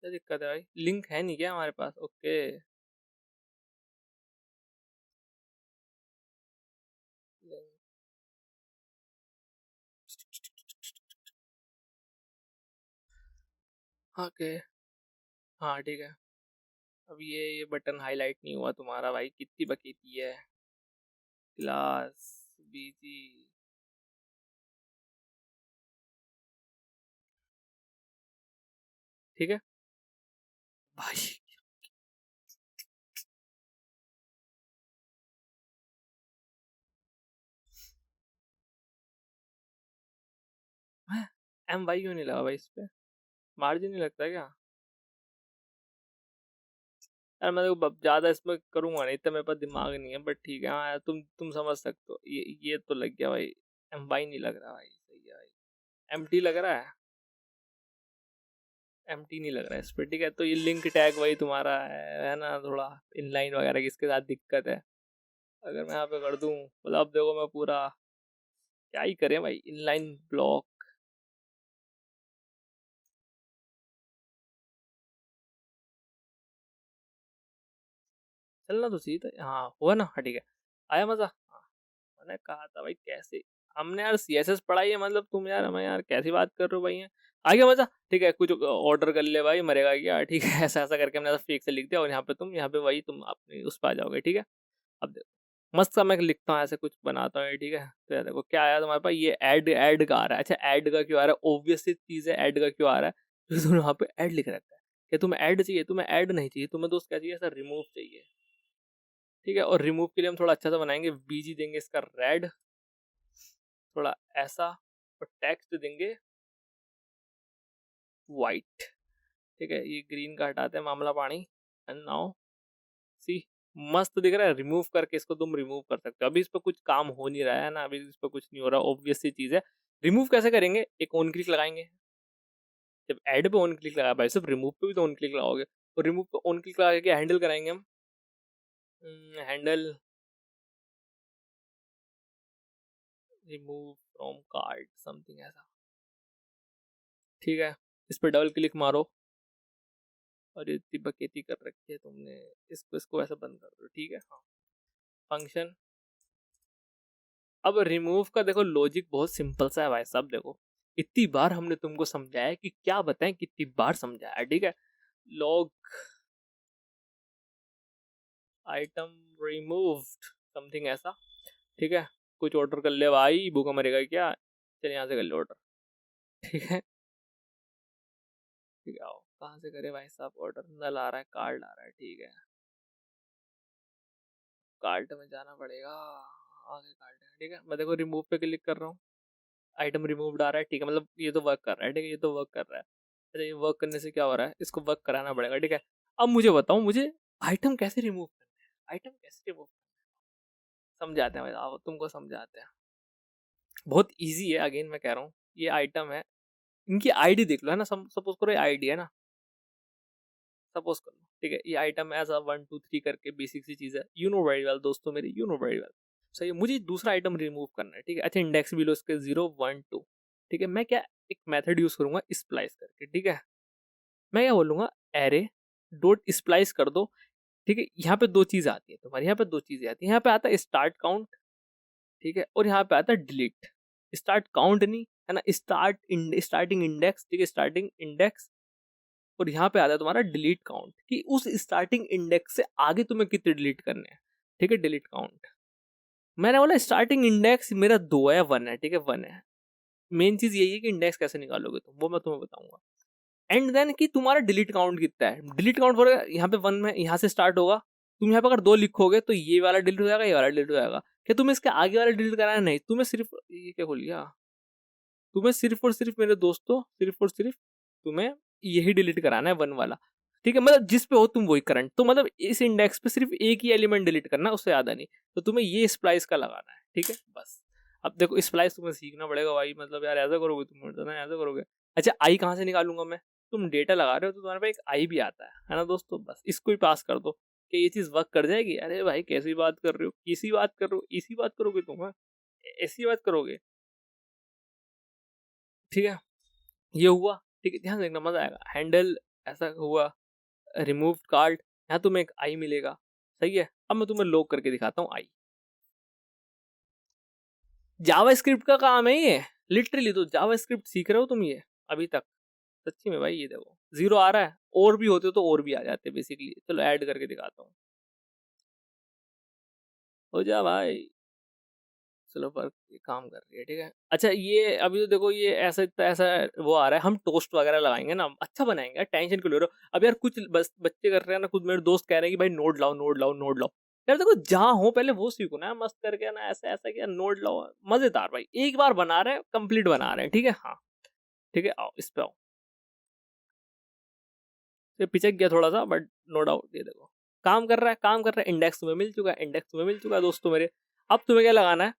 क्या दिक्कत है भाई, लिंक है नहीं क्या हमारे पास? ओके, ओके, हाँ ठीक है। अब ये बटन हाईलाइट नहीं हुआ तुम्हारा भाई, कितनी बकीती है। क्लास बीजी, ठीक है भाई। एम वाई क्यों नहीं लगा भाई इस पे, मार्जिन नहीं लगता क्या? यार मैं देखो ज्यादा इसमें करूंगा नहीं, इतना मेरे पास दिमाग नहीं है, बट ठीक है, हाँ यार, तुम समझ सकते हो, ये तो लग गया भाई। एम वाई नहीं लग रहा भाई, सही है भाई। एम टी लग रहा है, एम टी नहीं लग रहा है इस पे, ठीक है। तो ये लिंक टैग वही तुम्हारा है ना, थोड़ा इनलाइन वगैरह की इसके साथ दिक्कत है। अगर मैं यहाँ पे कर दूं, मतलब अब देखो मैं पूरा क्या ही करें भाई, इनलाइन ब्लॉक, चलना तो चाहिए था। हाँ हुआ ना, हाँ ठीक है, आया मजा। हाँ, मैंने कहा था भाई कैसे, हमने यार सीएसएस पढ़ाई है, मतलब तुम यार हमें यार कैसी बात कर रहे हो भाई, है आ गया मजा, ठीक है। कुछ ऑर्डर कर ले भाई, मरेगा क्या, ठीक है। ऐसा ऐसा करके हमने फेक से लिख दिया, और यहाँ पे तुम, यहाँ पे वही तुम अपने उस पर आ जाओगे, ठीक है। अब देखो मस्त सा मैं लिखता हूँ, ऐसे कुछ बनाता हूँ, ठीक है। तो यार देखो क्या आया तुम्हारे पास, ये ऐड का आ रहा है। अच्छा ऐड का क्यों आ रहा है, ऑब्वियस सी चीज है, ऐड का क्यों आ रहा है, क्योंकि तुमने वहाँ पे ऐड लिख रखा है कि तुम्हें ऐड चाहिए, तुम्हें ऐड नहीं चाहिए, तुम्हें दोस्त क्या चाहिए, ऐसा रिमूव चाहिए, ठीक है। और रिमूव के लिए हम थोड़ा अच्छा सा बनाएंगे, बीजी देंगे इसका रेड, थोड़ा ऐसा, और टेक्स्ट देंगे वाइट। ठीक है, ये ग्रीन का हटाते हैं मामला पानी। एंड नाउ सी, मस्त दिख रहा है। रिमूव करके इसको तुम रिमूव कर सकते हो। अभी इस पर कुछ काम हो नहीं रहा है ना, अभी इस पर कुछ नहीं हो रहा, ऑब्वियस सी चीज है। रिमूव कैसे करेंगे, एक ऑन क्लिक लगाएंगे। जब ऐड पे ऑन क्लिक लगा भाई, सिर्फ रिमूव पे भी तो ऑन क्लिक लगाओगे। और रिमूव पे ऑन क्लिक लगा के हैंडल कराएंगे हम, handle remove from card something ऐसा। ठीक है, इस पर डबल क्लिक मारो। और ये इतनी बकेती कर रखी है तुमने, इसको ऐसा बंद कर दो। ठीक है, हाँ। फंक्शन, अब रिमूव का देखो लॉजिक बहुत सिंपल सा है भाई साहब। देखो इतनी बार हमने तुमको समझाया कि क्या बताएं, कितनी बार समझाया। ठीक है, लॉग आइटम रिमूव्ड समथिंग ऐसा। ठीक है, कुछ ऑर्डर कर ले भाई, भूखा मरेगा क्या। चल यहाँ से कर ले ऑर्डर। ठीक है, ठीक है, आओ कहाँ से करे भाई साहब ऑर्डर। नल आ रहा है, कार्ड आ रहा है। ठीक है, कार्ड में जाना पड़ेगा, आगे कार्ड है। ठीक है, मैं देखो रिमूव पे क्लिक कर रहा हूँ, आइटम रिमूव्ड आ रहा है। ठीक है, मतलब ये तो वर्क कर रहा है। ठीक है, ये तो वर्क कर रहा है। अच्छा, ये वर्क करने से क्या हो रहा है, इसको वर्क कराना पड़ेगा। ठीक है, अब मुझे बताओ, मुझे आइटम कैसे रिमूव करना है, आइटम कैसे रिमूव समझाते हैं भाई, आओ तुमको समझाते हैं। बहुत इजी है, अगेन मैं कह रहा हूँ। ये आइटम है, इनकी आईडी देख लो, है ना। सपोज करो ये आईडी है ना, सपोज कर लो। ठीक है, ये आइटम ऐसा 1 2 3 करके बेसिक सी चीज है। यू नो वेरी वेल दोस्तों मेरे, यू नो वेरी वेल। सही है, मुझे दूसरा आइटम रिमूव करना है। ठीक है, अच्छा इंडेक्स भी लो इसके 0 1 2। ठीक है, मैं क्या एक मेथड यूज करूंगा स्प्लाइस करके। ठीक है, मैं क्या बोलूंगा, एरे डॉट स्प्लाइस कर दो। ठीक है, यहाँ पे दो चीज आती है तुम्हारी, यहाँ पे दो चीजें आती है। यहाँ पे आता है स्टार्ट काउंट, ठीक है, और यहाँ पे आता है डिलीट। स्टार्ट काउंट नहीं है ना, स्टार्टिंग इंडेक्स। ठीक है, स्टार्टिंग इंडेक्स। और यहाँ पे आता है तुम्हारा डिलीट काउंट, कि उस स्टार्टिंग इंडेक्स से आगे तुम्हें कितने डिलीट करने हैं। ठीक है, डिलीट काउंट। मैंने बोला स्टार्टिंग इंडेक्स मेरा 2 है, 1 है। ठीक है, 1 है। मेन चीज यही है कि इंडेक्स कैसे निकालोगे तुम, वो मैं तुम्हें बताऊंगा। एंड देन कि तुम्हारा डिलीट काउंट कितना है। डिलीट काउंट फॉर यहाँ पे 1 में यहाँ से स्टार्ट होगा। तुम यहाँ पे अगर 2 लिखोगे तो ये वाला डिलीट हो जाएगा, ये वाला डिलीट हो जाएगा। क्या तुम्हें इसके आगे वाला डिलीट कराना है? नहीं, तुम्हें सिर्फ ये क्या खोल लिया, तुम्हें सिर्फ और सिर्फ मेरे दोस्तों, सिर्फ और सिर्फ तुम्हें यही डिलीट कराना है, 1 वाला। ठीक है, मतलब जिस पे हो तुम वही करंट। तो मतलब इस इंडेक्स पे सिर्फ एक ही एलिमेंट डिलीट करना है, उससे ज्यादा नहीं। तो तुम्हें ये स्प्लाइस का लगाना है। ठीक है, बस। अब देखो स्प्लाइस तुम्हें सीखना पड़ेगा भाई, मतलब यार ऐसा करोगे तुम, ना ऐसा करोगे। अच्छा, आई कहाँ से निकालूंगा मैं? तुम डेटा लगा रहे हो तो तुम्हारे पास एक आई भी आता है ना दोस्तों। बस इसको ही पास कर दो कि ये चीज वर्क कर जाएगी। अरे भाई कैसी बात कर रहे हो, किसी बात कर रहे हो, इसी बात करोगे तुम, हाँ? ऐसी बात करोगे। ठीक है, ये हुआ। ठीक है, ध्यान देखना, मजा आएगा। हैंडल ऐसा हुआ, रिमूव कार्ड, यहाँ तुम्हें एक आई मिलेगा। सही है, अब मैं तुम्हें लॉक करके दिखाता हूँ आई। जावा स्क्रिप्ट का काम है ये, लिटरली। तो जावा स्क्रिप्ट सीख रहे हो तुम ये अभी तक, सच्ची में भाई। ये देखो 0 आ रहा है, और भी होते तो और भी आ जाते बेसिकली। चलो ऐड करके दिखाता हूँ, हो जा भाई। चलो पर ये काम कर रही है। ठीक है, अच्छा ये अभी तो देखो ये ऐसा ऐसा वो आ रहा है। हम टोस्ट वगैरह लगाएंगे ना, अच्छा बनाएंगे, टेंशन क्यों ले रहे हो। अब यार कुछ बस बच्चे कर रहे हैं ना, खुद मेरे दोस्त कह रहे हैं कि भाई नोड लाओ, नोड लाओ, नोड लाओ। यार देखो जहां हो पहले वो सीखो ना, मस्त करके ना, ऐसा ऐसा किया नोड लाओ। मजेदार भाई, एक बार बना रहे हैं, कंप्लीट बना रहे हैं। ठीक है, हाँ। ठीक है, आओ इस पे आओ। ये पिचक गया थोड़ा सा, बट नो डाउट। ये देखो काम कर रहा है, काम कर रहा है। इंडेक्स तुम्हें मिल चुका है, इंडेक्स तुम्हें मिल चुका है दोस्तों मेरे। अब तुम्हें क्या लगाना है,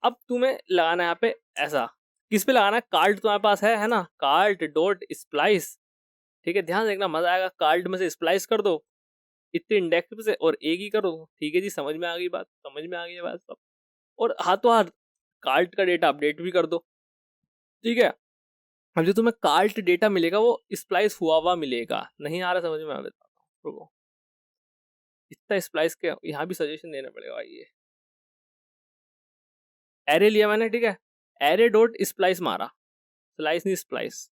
अब तुम्हें लगाना है यहाँ पे ऐसा। किस पे लगाना है, कार्ड तुम्हारे पास है ना, कार्ड डॉट स्प्लाइस। ठीक है, ध्यान देखना, मजा आएगा। कार्ड में से स्प्लाइस कर दो इतने इंडेक्स से, और एक ही करो। ठीक है जी, समझ में आ गई बात, समझ में आ गई बात सब। और हाथों हाथ कार्ड का डेटा अपडेट भी कर दो। ठीक है, अब जो तुम्हें कार्ड डेटा मिलेगा वो स्प्लाइस हुआ हुआ मिलेगा। नहीं आ रहा समझ में, आ बताता हूँ रुको। इतना स्प्लाइस के यहाँ भी सजेशन देना पड़ेगा भाई। ये एरे लिया मैंने, ठीक है, एरे डॉट स्प्लाइस मारा, स्लाइस नहीं स्प्लाइस।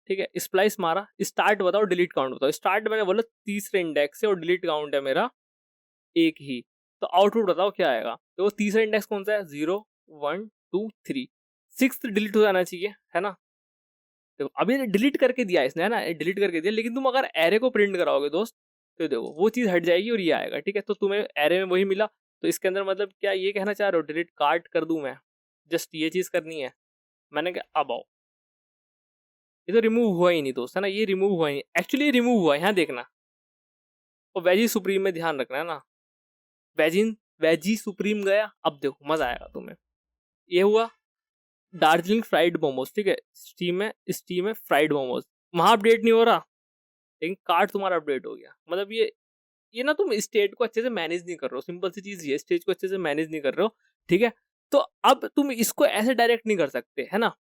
ठीक है, स्प्लाइस मारा। स्टार्ट बताओ, डिलीट काउंट बताओ। स्टार्ट मैंने बोला तीसरे इंडेक्स से, और डिलीट काउंट है मेरा एक ही। तो आउटपुट बताओ क्या आएगा। तो तीसरा इंडेक्स कौन सा है, 0 1 2 3। सिक्स्थ डिलीट हो जाना चाहिए, है ना। तो अभी डिलीट करके दिया इसने, है ना, डिलीट करके दिया। लेकिन तुम अगर एरे को प्रिंट कराओगे दोस्त, तो देखो वो चीज हट जाएगी और ये आएगा, ठीक है। तो तुम्हें एरे में वही मिला, तो इसके अंदर मतलब क्या ये कहना चाह रहे हो डिलीट कार्ट कर दूं मैं, जस्ट ये चीज करनी है। मैंने कहा अब आओ, ये तो रिमूव हुआ ही नहीं दोस्त, है ना, ये रिमूव हुआ ही नहीं, एक्चुअली रिमूव हुआ है, यहाँ देखना। और वेजी सुप्रीम में ध्यान रखना है ना, वेजी सुप्रीम गया, अब देखो मजा आएगा तुम्हें। ये हुआ दार्जिलिंग फ्राइड मोमोज, ठीक है, स्टीम में फ्राइड मोमोज, वहां अपडेट नहीं हो रहा, लेकिन कार्ड तुम्हारा अपडेट हो गया। मतलब ये ना तुम स्टेट को अच्छे से मैनेज नहीं कर रहे हो, सिंपल सी चीज ये, स्टेट को अच्छे से मैनेज नहीं कर रहे हो, ठीक है। तो अब तुम इसको ऐसे डायरेक्ट नहीं कर सकते, है ना,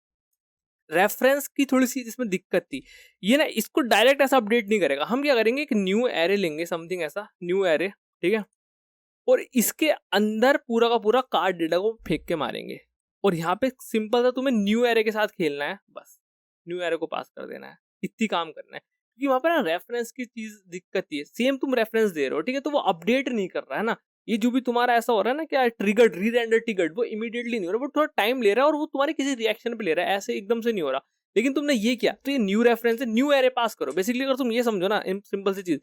रेफरेंस की थोड़ी सी इसमें दिक्कत थी। ये ना इसको डायरेक्ट ऐसा अपडेट नहीं करेगा, हम क्या करेंगे, एक न्यू एरे लेंगे, समथिंग ऐसा न्यू एरे, ठीक है, और इसके अंदर पूरा का पूरा कार्ड डेटा को फेंक के मारेंगे। और यहाँ पे सिंपल सा तुम्हें न्यू एरे के साथ खेलना है, बस न्यू एरे को पास कर देना है, इतनी काम करना है। क्योंकि वहां पर ना रेफरेंस की चीज दिक्कत है, सेम तुम रेफरेंस दे रहे हो, ठीक है, तो वो अपडेट नहीं कर रहा है ना। ये जो भी तुम्हारा ऐसा हो रहा है ना, क्या ट्रिगर्ड री रेंडर ट्रिगर्ड, वो इमीडिएटली नहीं हो रहा, वो थोड़ा टाइम ले रहा है और वो तुम्हारे किसी रिएक्शन पे ले रहा है, ऐसे एकदम से नहीं हो रहा। लेकिन तुमने ये किया तो ये न्यू रेफरेंस है, न्यू एरे पास करो। बेसिकली अगर तुम ये समझो ना, सिंपल सी चीज,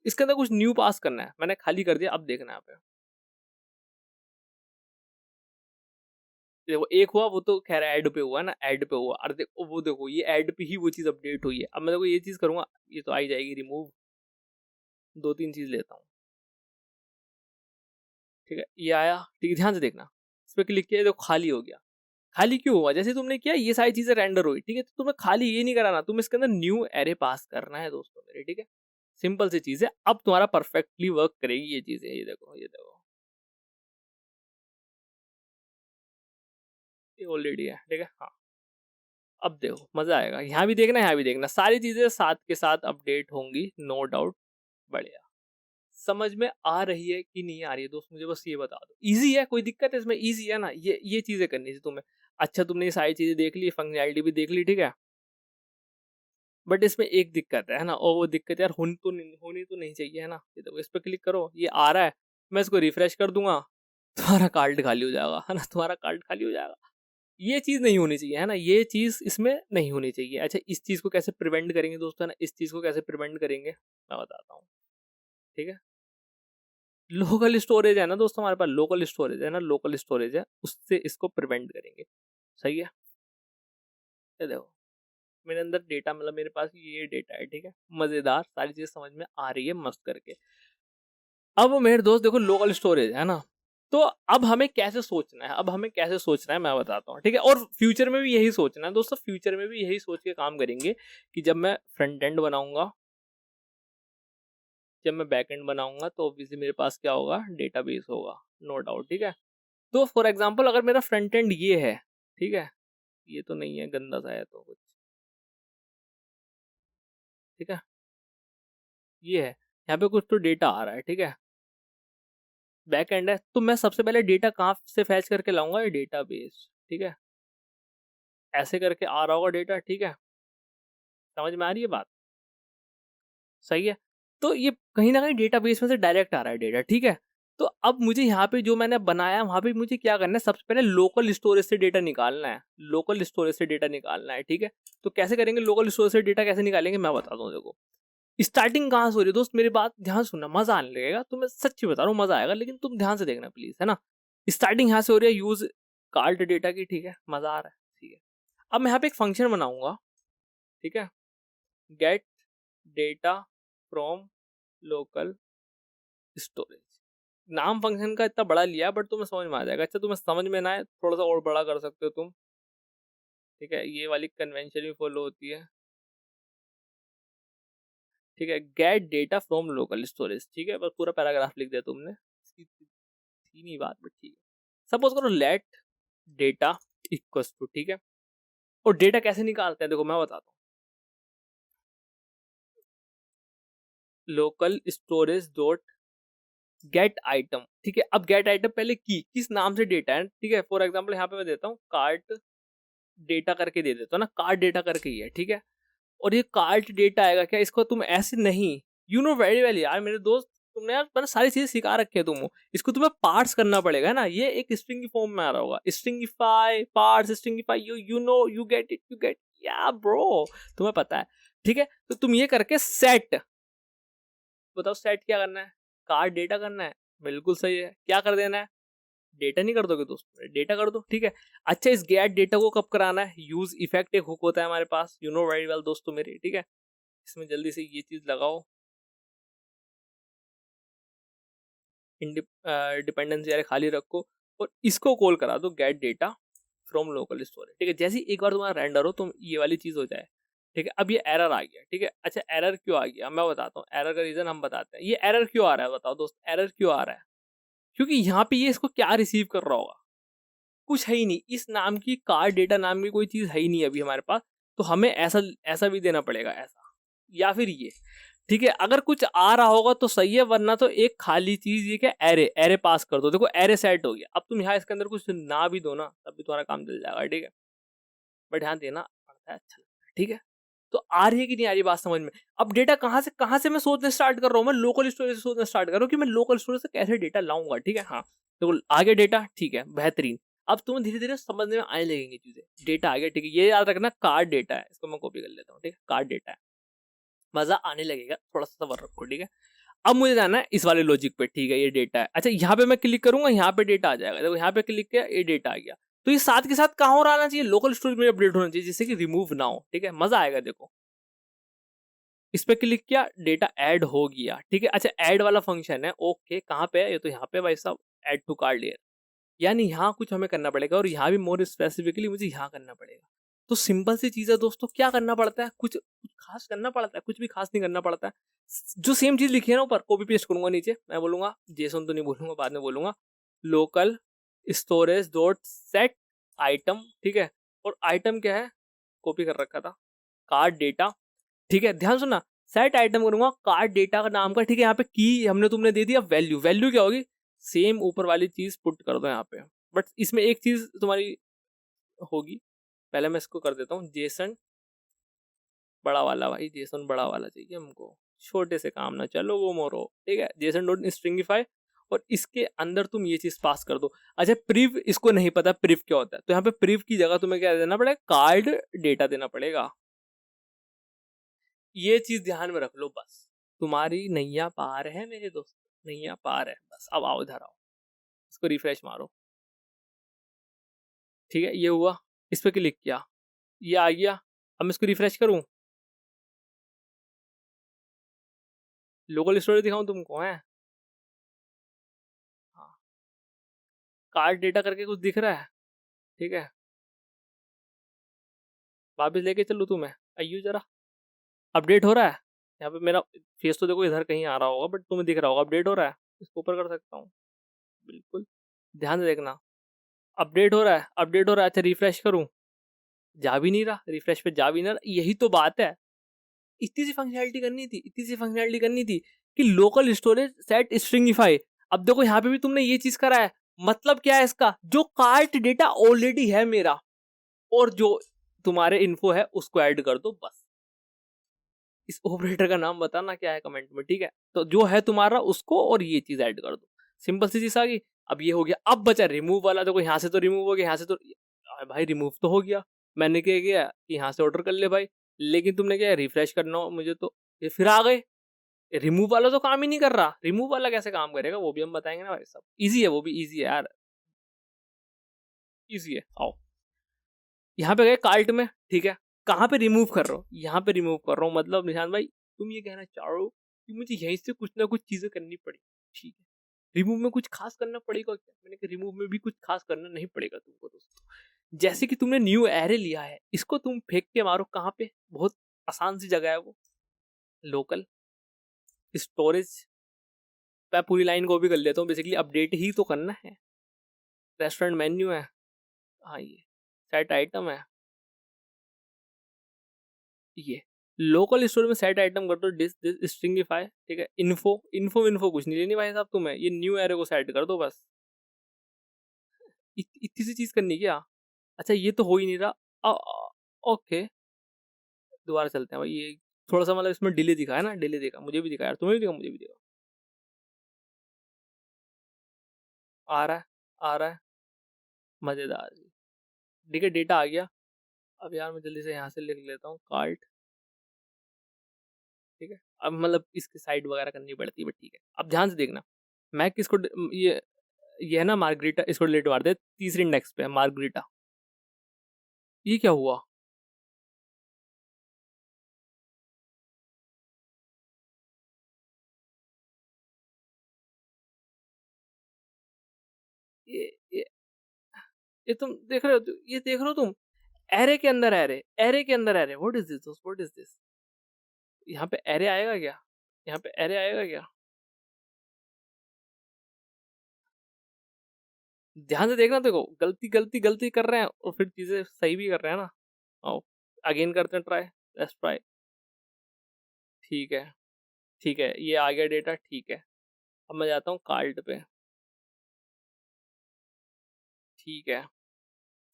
इसके अंदर कुछ न्यू पास करना है, मैंने खाली कर दिया, अब देखना है पे। देखो एक हुआ, वो तो खैर ऐड पे हुआ ना, ऐड पे हुआ, और देखो वो, देखो ये ऐड पे ही वो चीज अपडेट हुई है। अब मैं देखो ये चीज करूंगा, ये तो आई जाएगी रिमूव, दो तीन चीज लेता हूँ, ठीक है, ये आया, ठीक है, ध्यान से देखना, इस पर क्लिक किया, देखो खाली हो गया। खाली क्यों हुआ, जैसे तुमने किया ये सारी चीजें रेंडर हुई, ठीक है, तो तुम्हें खाली ये नहीं कराना, तुम्हें इसके अंदर न्यू एरे पास करना है दोस्तों मेरे, ठीक है, सिंपल सी चीज है। अब तुम्हारा परफेक्टली वर्क करेगी ये चीजें, ये देखो, ये देखो, ये ऑलरेडी है, ठीक है, हाँ। अब देखो मजा आएगा, यहाँ भी देखना, यहाँ भी देखना, सारी चीजें साथ के साथ अपडेट होंगी, नो डाउट। बढ़िया, समझ में आ रही है कि नहीं आ रही है दोस्त, मुझे बस ये बता दो। इजी है, कोई दिक्कत है इसमें, इजी है ना, ये चीजें करनी थी तुम्हें। अच्छा तुमने ये सारी चीजें देख ली, फंक्शनैलिटी भी देख ली, ठीक है, बट इसमें एक दिक्कत है ना, और वो दिक्कत यार होनी तो नहीं चाहिए, है ना। ये देखो इस पर क्लिक करो, ये आ रहा है, मैं इसको रिफ्रेश कर दूंगा, तुम्हारा कार्ड खाली हो जाएगा, है ना, तुम्हारा कार्ड खाली हो जाएगा। ये चीज नहीं होनी चाहिए, है ना, ये चीज इसमें नहीं होनी चाहिए। अच्छा इस चीज को कैसे प्रिवेंट करेंगे दोस्तों, है ना, इस चीज को कैसे प्रिवेंट करेंगे मैं बताता हूँ, ठीक है। लोकल स्टोरेज है ना दोस्तों, हमारे पास लोकल स्टोरेज है ना, लोकल स्टोरेज है, उससे इसको प्रिवेंट करेंगे, सही है। ये देखो मेरे अंदर डेटा, मतलब मेरे पास ये डेटा है, ठीक है, मजेदार, सारी चीज समझ में आ रही है मस्त करके। अब मेरे दोस्त देखो लोकल स्टोरेज है ना, तो अब हमें कैसे सोचना है, अब हमें कैसे सोचना है मैं बताता हूँ, ठीक है। और फ्यूचर में भी यही सोचना है दोस्तों, फ्यूचर में भी यही सोच के काम करेंगे कि जब मैं फ्रंट एंड बनाऊंगा, जब मैं बैक एंड बनाऊंगा, तो ऑब्वियसली मेरे पास क्या होगा, डेटाबेस होगा, नो डाउट, ठीक है। तो फॉर एग्जांपल अगर मेरा फ्रंट एंड ये है, ठीक है, ये तो नहीं है, गंदा सा है तो कुछ, ठीक है, ये है, यहाँ पे कुछ तो डेटा आ रहा है, ठीक है, बैक एंड है, तो मैं सबसे पहले डेटा कहाँ से फैच करके लाऊंगा, ये डेटा बेस, ठीक है, ऐसे करके आ रहा होगा डेटा, ठीक है, समझ में आ रही है बात, सही है। तो ये कहीं ना कहीं डेटाबेस में से डायरेक्ट आ रहा है डेटा, ठीक है। तो अब मुझे यहाँ पे जो मैंने बनाया वहां पे मुझे क्या करना है, सबसे पहले लोकल स्टोरेज से डेटा निकालना है, लोकल स्टोरेज से डेटा निकालना है, ठीक है। तो कैसे करेंगे, लोकल स्टोरेज से डेटा कैसे निकालेंगे मैं बता दूं, देखो स्टार्टिंग कहाँ से हो रही है दोस्त, मेरी बात ध्यान सुनना, मजा आने लगेगा, तो मैं सच्ची बता रहा हूँ मजा आएगा, लेकिन तुम ध्यान से देखना प्लीज, है ना। स्टार्टिंग यहाँ से हो रही है, यूज कार्ड डेटा की, ठीक है, मजा आ रहा है, ठीक है। अब मैं यहाँ पे एक फंक्शन बनाऊंगा, ठीक है, gate data from local storage, नाम फंक्शन का इतना बड़ा लिया बट तुम्हें समझ में आ जाएगा। अच्छा तुम्हें समझ में ना आए, थोड़ा सा और बड़ा कर सकते हो तुम, ठीक है, ये वाली कन्वेंशन भी फॉलो होती है, ठीक है, gate data from local storage, ठीक है, बस पूरा पैराग्राफ लिख दिया तुमने, इसकी थी नहीं बात, बट ठीक है। सपोज करो लेट डेटा इक्वल्स टू, ठीक है, और डेटा कैसे निकालते हैं देखो मैं बताता हूँ, local storage dot gate item, ठीक है। अब गेट आइटम पहले की किस नाम से डेटा है, ठीक है, फॉर एग्जांपल यहाँ पे मैं देता हूँ कार्ट डेटा करके दे देता हूँ ना, कार्ट डेटा करके ही है, ठीक है। और ये कार्ट डेटा आएगा क्या, इसको तुम ऐसे नहीं, यू नो वेरी वेल यार मेरे दोस्त, तुमने यार मैंने सारी चीजें सिखा रखी है, तुम इसको तुम्हें पार्ट्स करना पड़ेगा ना, ये एक स्ट्रिंग की फॉर्म में आ रहा होगा, stringify parts, stringify, you know you get it, you get, या ब्रो तुम्हें पता है, ठीक है। तो तुम ये करके सेट बताओ सेट क्या करना है, कार्ड डेटा करना है, बिल्कुल सही है। क्या कर देना है, डेटा नहीं कर दोगे दोस्तों, डेटा कर दो, ठीक है। अच्छा, इस गेट डेटा को कब कराना है, यूज इफेक्ट एक हुक होता है हमारे पास, यू नो वेरी वेल दोस्तों मेरे, ठीक है। इसमें जल्दी से ये चीज लगाओ, डिपेंडेंसी अरे खाली रखो और इसको कॉल करा दो gate data from local storage, ठीक है। जैसे ही एक बार तुम्हारा रेंडर हो तो ये वाली चीज हो जाए, ठीक है। अब ये एरर आ गया, ठीक है। अच्छा, एरर क्यों आ गया मैं बताता हूँ, एरर का रीजन हम बताते हैं। ये एरर क्यों आ रहा है बताओ दोस्त, एरर क्यों आ रहा है, क्योंकि यहाँ पे ये इसको क्या रिसीव कर रहा होगा, कुछ है ही नहीं, इस नाम की कार्ड डेटा नाम की कोई चीज है ही नहीं अभी हमारे पास। तो हमें ऐसा ऐसा भी देना पड़ेगा, ऐसा या फिर ये, ठीक है। अगर कुछ आ रहा होगा तो सही है, वरना तो एक खाली चीज ये क्या, एरे एरे पास कर दो। देखो एरे सेट हो गया, अब तुम यहाँ इसके अंदर कुछ ना भी दो ना, तब भी तुम्हारा काम चल जाएगा, ठीक है। बट ध्यान देना पड़ता है, अच्छा लगता है, ठीक है। तो आ रही है कि नहीं आ रही बात समझ में। अब डेटा कहाँ से मैं सोचने स्टार्ट कर रहा हूँ, मैं लोकल स्टोरेज से सोचना स्टार्ट कर रहा हूँ कि मैं लोकल स्टोरेज से कैसे डेटा लाऊंगा, ठीक है। हाँ, तो आ गया डेटा, ठीक है, बेहतरीन। अब तुम्हें धीरे धीरे समझने में आने लगेंगी चीजें, डेटा आ गया, ठीक है। ये याद रखना कार्ड डेटा है, इसको मैं कॉपी कर लेता हूँ, ठीक है, कार्ड डेटा है, मजा आने लगेगा, थोड़ा सा सबर रखो, ठीक है। अब मुझे जाना है इस वाले लॉजिक पे, ठीक है, ये डेटा है। अच्छा, यहाँ पे मैं क्लिक करूंगा, यहाँ पे डेटा आ जाएगा, देखो यहाँ पे क्लिक किया, ये डेटा आ गया। तो ये साथ के साथ कहाँ हो रहा आना चाहिए, लोकल स्टोरेज में अपडेट होना चाहिए, जिससे कि रिमूव ना हो, ठीक है। मजा आएगा, देखो इस पे क्लिक किया, डेटा ऐड हो गया, ठीक है। अच्छा, ऐड वाला फंक्शन है, ओके, कहाँ पे है ये, तो यहाँ पे भाई साहब ऐड टू कार्ड लेयर, यानी यहाँ कुछ हमें करना पड़ेगा, और यहाँ भी मोर स्पेसिफिकली मुझे यहाँ करना पड़ेगा। तो सिंपल सी चीज है दोस्तों, क्या करना पड़ता है, कुछ कुछ खास करना पड़ता है, कुछ भी खास नहीं करना पड़ता है। जो सेम चीज लिखी है ना ऊपर, कॉपी पेस्ट करूंगा नीचे, मैं बोलूंगा जेसन तो नहीं बोलूंगा, बाद में बोलूंगा local storage dot set item, ठीक है। और आइटम क्या है, कॉपी कर रखा था, कार्ड डेटा, ठीक है। ध्यान सुनना, सेट आइटम करूंगा कार्ड डेटा का नाम का, ठीक है। यहाँ पे की हमने तुमने दे दिया, वैल्यू, वैल्यू क्या होगी, सेम ऊपर वाली चीज पुट कर दो यहाँ पे। बट इसमें एक चीज तुम्हारी होगी, पहले मैं इसको कर देता हूँ जेसन बड़ा वाला, भाई जेसन बड़ा वाला चाहिए हमको, छोटे से काम ना चलो वो मोरो, ठीक है। जेसन डॉट स्ट्रिंगिफाई, और इसके अंदर तुम ये चीज पास कर दो। अच्छा, प्रिव इसको नहीं पता प्रिव क्या होता है, तो यहाँ पे प्रिव की जगह तुम्हें क्या देना पड़ेगा, कार्ड डेटा देना पड़ेगा। ये चीज ध्यान में रख लो, बस तुम्हारी नैया पार है मेरे दोस्त, नैया पार है, बस अब आओ इधर आओ, इसको रिफ्रेश मारो, ठीक है। ये हुआ, इस पे क्लिक किया, ये आ गया। अब मैं इसको रिफ्रेश करूं, लोकल स्टोरेज दिखाऊं तुमको है, हाँ, कार्ड डेटा करके कुछ दिख रहा है, ठीक है। वापस लेके चलूं तुम्हें, आइयो जरा, अपडेट हो रहा है, यहाँ पे मेरा फेस तो देखो इधर कहीं आ रहा होगा, बट तुम्हें दिख रहा होगा अपडेट हो रहा है, इसको ऊपर कर सकता हूँ, बिल्कुल ध्यान से देखना, अपडेट हो रहा है, अपडेट हो रहा है। अच्छा, रिफ्रेश करूं, जा भी नहीं रहा, रिफ्रेश पे जा भी नहीं रहा, यही तो बात है। इतनी सी फंक्शनैलिटी करनी थी, इतनी सी फंक्शनैलिटी करनी थी कि लोकल स्टोरेज सेट स्ट्रिंगिफाई। अब देखो यहाँ पे भी तुमने ये चीज करा है, मतलब क्या है इसका, जो कार्ट डेटा ऑलरेडी है मेरा, और जो तुम्हारे इन्फो है उसको ऐड कर दो, बस। इस ऑपरेटर का नाम बताना क्या है कमेंट में, ठीक है। तो जो है तुम्हारा उसको और ये चीज ऐड कर दो, सिंपल सी चीज आ गई। अब ये हो गया, अब बचा रिमूव वाला, देखो यहाँ से तो रिमूव हो गया, यहाँ से तो भाई रिमूव तो हो गया। मैंने क्या किया कि यहाँ से ऑर्डर कर ले भाई, लेकिन तुमने क्या रिफ्रेश करना हो मुझे, तो ये फिर आ गए, रिमूव वाला तो काम ही नहीं कर रहा। रिमूव वाला कैसे काम करेगा वो भी हम बताएंगे ना भाई साहब, इजी है, वो भी इजी है यार, इजी है। आओ यहाँ पे गए कार्ट में, ठीक है। कहाँ पे रिमूव कर रहा हूँ, यहाँ पे रिमूव कर रहा हूँ, मतलब निशान भाई तुम ये कहना चाह रहे हो कि मुझे यहीं से कुछ ना कुछ चीजें करनी पड़ी, ठीक है। रिमूव में कुछ खास करना पड़ेगा क्या, मैंने कहा रिमूव में भी कुछ खास करना नहीं पड़ेगा तुमको दोस्तों। जैसे कि तुमने न्यू एरे लिया है, इसको तुम फेंक के मारो कहाँ पे, बहुत आसान सी जगह है वो, लोकल स्टोरेज। मैं पूरी लाइन को भी कर लेता हूँ, बेसिकली अपडेट ही तो करना है। रेस्टोरेंट मेन्यू है, हाँ ये सेट आइटम है, ये लोकल स्टोर में सेट आइटम कर दो, डिस दिस स्ट्रिंगिफाई, ठीक है। इन्फो इन्फो इन्फो कुछ नहीं लेनी भाई साहब तुम्हें, ये न्यू एरे को सेट कर दो बस, इतनी सी चीज करनी क्या। अच्छा, ये तो हो ही नहीं रहा, ओके, दोबारा चलते हैं भाई। ये थोड़ा सा मतलब इसमें डिले दिखा है ना, डिले दिखा, मुझे भी दिखा यार, तुम्हें भी दिखा, मुझे भी दिखा, आ रहा है, आ रहा है, मजेदार जी, ठीक है, डेटा आ गया। अब यार मैं जल्दी से यहाँ से लिख लेता हूँ कार्ट ठीक है। अब मतलब इसकी साइड वगैरह करनी पड़ती है, बट ठीक है। अब ध्यान से देखना, मैं किसको ये है ना मार्गरीटा, इसको डिलीट मार दे। तीसरी इंडेक्स पे है मार्गरीटा। ये क्या हुआ? ये ये ये तुम देख रहे हो, ये देख रहे हो तुम, एरे के अंदर एरे, एरे के अंदर एरे। व्हाट इज दिस दोस्त, व्हाट इज दिस? यहाँ पे एरे आएगा क्या? यहाँ पे एरे आएगा क्या? ध्यान से देखना, देखो गलती गलती गलती कर रहे हैं और फिर चीजें सही भी कर रहे हैं ना। आओ अगेन करते हैं ट्राई, लेट्स ट्राई। ठीक है, ठीक है, ये आ गया डेटा, ठीक है। अब मैं जाता हूँ कार्ड पे। ठीक है,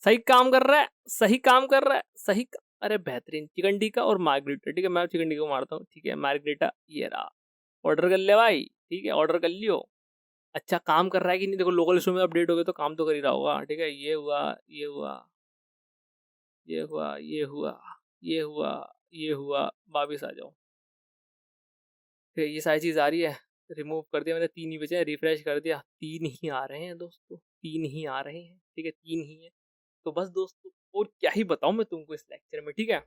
सही काम कर रहा है, सही काम कर रहा है, अरे बेहतरीन। चिकन टिक्का और मार्गरीटा, ठीक है, मैं चिकन टिक्का को मारता हूँ। ठीक है, मार्गरीटा ये रहा। ऑर्डर कर ले भाई, ठीक है, ऑर्डर कर लियो। अच्छा काम कर रहा है कि नहीं देखो, लोकल स्टोर में अपडेट हो गया तो काम तो कर ही रहा होगा। ठीक है, ये हुआ, ये हुआ, ये हुआ, ये हुआ, ये हुआ, ये हुआ। वापिस आ जाओ। ठीक है, ये सारी चीज आ रही है। रिमूव कर दिया मैंने, 3 ही बचे हैं। रिफ्रेश कर दिया, 3 ही आ रहे हैं दोस्तों, 3 ही आ रहे हैं। ठीक है, 3 ही है। तो बस दोस्तों, और क्या ही बताऊं मैं तुमको इस लेक्चर में। ठीक है,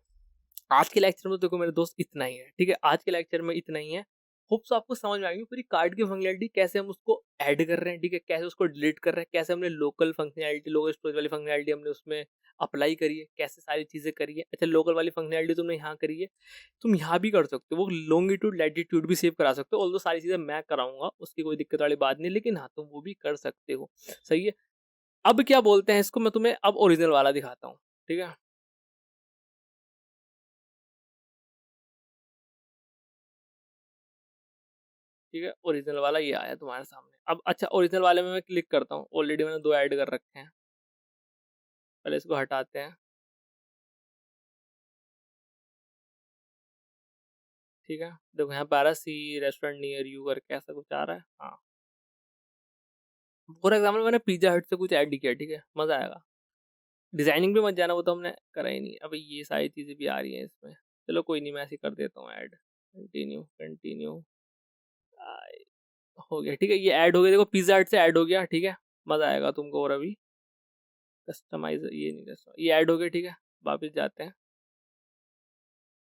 आज के लेक्चर में तो देखो मेरे दोस्त इतना ही है। ठीक है, आज के लेक्चर में इतना ही है। होप सो आपको समझ में आ गई पूरी कार्ड की फंक्शनैलिटी, कैसे हम उसको ऐड कर रहे हैं, ठीक है, कैसे उसको डिलीट कर रहे हैं, कैसे हमने लोकल फंक्शनैलिटी, लोकल स्टोरेज वाली फंक्शनैलिटी हमने उसमें अप्लाई करी है, कैसे सारी चीजें करी है। अच्छा, लोकल वाली फंक्शनैलिटी तुमने यहाँ करी है, तुम यहाँ भी कर सकते हो। वो लॉन्गिट्यूड लैटिट्यूड भी सेव करा सकते हो। ऑल्दो सारी चीजें मैं कराऊंगा, उसकी कोई दिक्कत वाली बात नहीं, लेकिन हाँ तुम वो भी कर सकते हो। सही है। अब क्या बोलते हैं इसको, मैं तुम्हें अब ओरिजिनल वाला दिखाता हूँ। ठीक है, ठीक है, ओरिजिनल वाला ये आया तुम्हारे सामने। अब अच्छा, ओरिजिनल वाले में मैं क्लिक करता हूँ। ऑलरेडी मैंने 2 ऐड कर रखे हैं, पहले इसको हटाते हैं। ठीक है, देखो यहाँ पे आ रहा है सी रेस्टोरेंट नियर यू करके, ऐसा कुछ आ रहा है। हाँ, फॉर एग्जाम्पल मैंने पिज्जा हट से कुछ ऐड किया। ठीक है, मजा आएगा। डिजाइनिंग भी मत जाना, वो तो हमने करा ही नहीं। अब ये सारी चीजें भी आ रही हैं इसमें। चलो कोई नहीं, मैं ऐसे कर देता हूँ ऐड। कंटिन्यू कंटिन्यू, हो गया। ठीक है, ये ऐड हो गया, देखो पिज्जा हट से ऐड हो गया। ठीक है, मजा आएगा तुमको। और अभी कस्टमाइज, ये नहीं कस्टमाइज, ये ऐड हो गया। ठीक है, वापिस जाते हैं।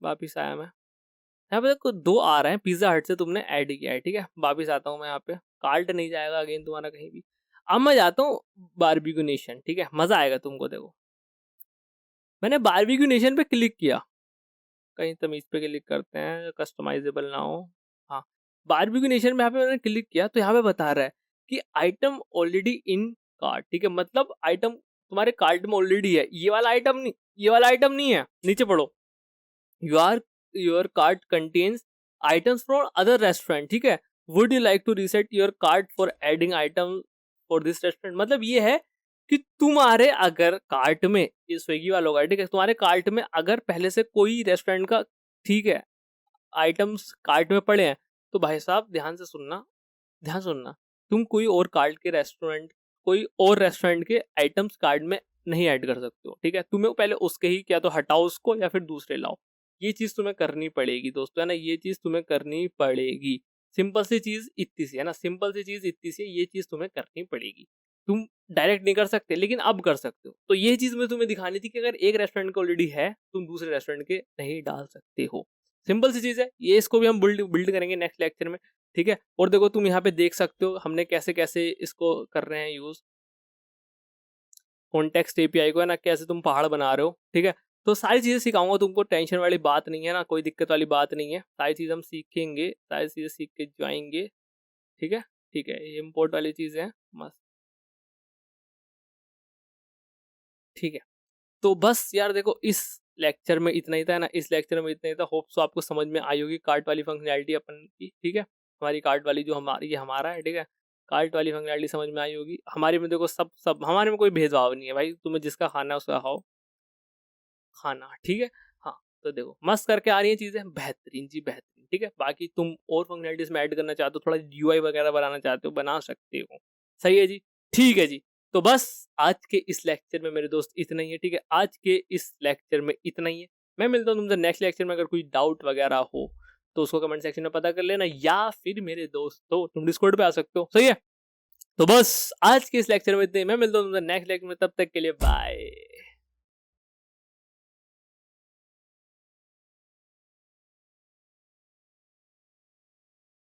वापिस आया मैं, यहाँ पे देखो 2 आ रहे हैं, पिज्जा हट से तुमने ऐड किया है। ठीक है, वापिस आता हूँ मैं यहाँ पे। कार्ट नहीं जाएगा अगेन तुम्हारा कहीं भी। अब मैं जाता हूँ बारबेक्यू नेशन। ठीक है, मजा आएगा तुमको। देखो मैंने बारबेक्यू नेशन पे क्लिक किया, कहीं तमीज पे क्लिक करते हैं, कस्टमाइजेबल ना हो। हाँ, बारबेक्यू नेशन में यहाँ पे मैंने क्लिक किया तो यहाँ पे बता रहा है कि आइटम ऑलरेडी इन कार्ट। ठीक है, मतलब आइटम तुम्हारे कार्ट में ऑलरेडी है। ये वाला आइटम नहीं, ये वाला आइटम नहीं है। नीचे पढ़ो, your cart contains items from other restaurant. ठीक है, would you like to reset your cart for adding item for this restaurant. मतलब ये है कि तुम्हारे अगर कार्ट में, ये स्विगी वालों का, ठीक है, तुम्हारे कार्ट में अगर पहले से कोई रेस्टोरेंट का, ठीक है, आइटम्स कार्ट में पड़े हैं, तो भाई साहब ध्यान से सुनना, ध्यान सुनना, तुम कोई और कार्ट के रेस्टोरेंट, कोई और रेस्टोरेंट के आइटम्स कार्ट में नहीं ऐड कर सकते हो। ठीक है, तुम्हें पहले उसके ही क्या तो हटाओ उसको, या फिर दूसरे लाओ। ये चीज तुम्हें करनी पड़ेगी दोस्तों, है ना, ये चीज तुम्हें करनी पड़ेगी। सिंपल सी चीज इतनी सी है ना, सिंपल सी चीज इतनी सी है, ये चीज तुम्हें करनी पड़ेगी। तुम डायरेक्ट नहीं कर सकते, लेकिन अब कर सकते हो। तो ये चीज मैं तुम्हें दिखानी थी कि अगर एक रेस्टोरेंट का ऑलरेडी है, तुम दूसरे रेस्टोरेंट के नहीं डाल सकते हो। सिंपल सी चीज है ये, इसको भी हम बिल्ड बिल्ड करेंगे नेक्स्ट लेक्चर में। ठीक है, और देखो तुम यहाँ पे देख सकते हो हमने कैसे कैसे इसको कर रहे हैं यूज, कॉन्टेक्स्ट एपीआई को, है ना, कैसे तुम पहाड़ बना रहे हो। ठीक है, तो सारी चीजें सिखाऊंगा तुमको, टेंशन वाली बात नहीं है ना, कोई दिक्कत वाली बात नहीं है। सारी चीज हम सीखेंगे, सारी चीजें सीख के जाएंगे। ठीक है, ठीक है, ये इम्पोर्ट वाली चीजें हैं, मस्त। ठीक है, तो बस यार देखो, इस लेक्चर में इतना ही था ना, इस लेक्चर में इतना ही था। होप सो आपको समझ में आई होगी कार्ट वाली फंक्शनैलिटी अपन की। ठीक है, हमारी कार्ट वाली जो हमारी, ये हमारा है। ठीक है, कार्ट वाली फंक्शनैलिटी समझ में आई होगी। हमारे में देखो सब सब हमारे में कोई भेदभाव नहीं है भाई, तुम्हें जिसका खाना है उसका खाओ खाना। ठीक है, हाँ, तो देखो मस्त करके आ रही है चीजें, बेहतरीन जी बेहतरीन। ठीक है, बाकी तुम और फंक्शनैलिटीज में ऐड करना चाहते हो, थोड़ा यूआई वगैरह बनाना चाहते हो, बना सकते हो। सही है जी, ठीक है जी। तो बस आज के इस लेक्चर में मेरे दोस्त इतना ही है। ठीक है, आज के इस लेक्चर में इतना ही है। मैं मिलता हूँ तुमसे नेक्स्ट लेक्चर में। अगर कोई डाउट वगैरह हो तो उसको कमेंट सेक्शन में पता कर लेना, या फिर मेरे दोस्तों तुम डिस्कॉर्ड पे आ सकते हो। सही है, तो बस आज के इस लेक्चर में इतने ही। मैं मिलता हूँ तुमसे नेक्स्ट लेक्चर में, तब तक के लिए बाय।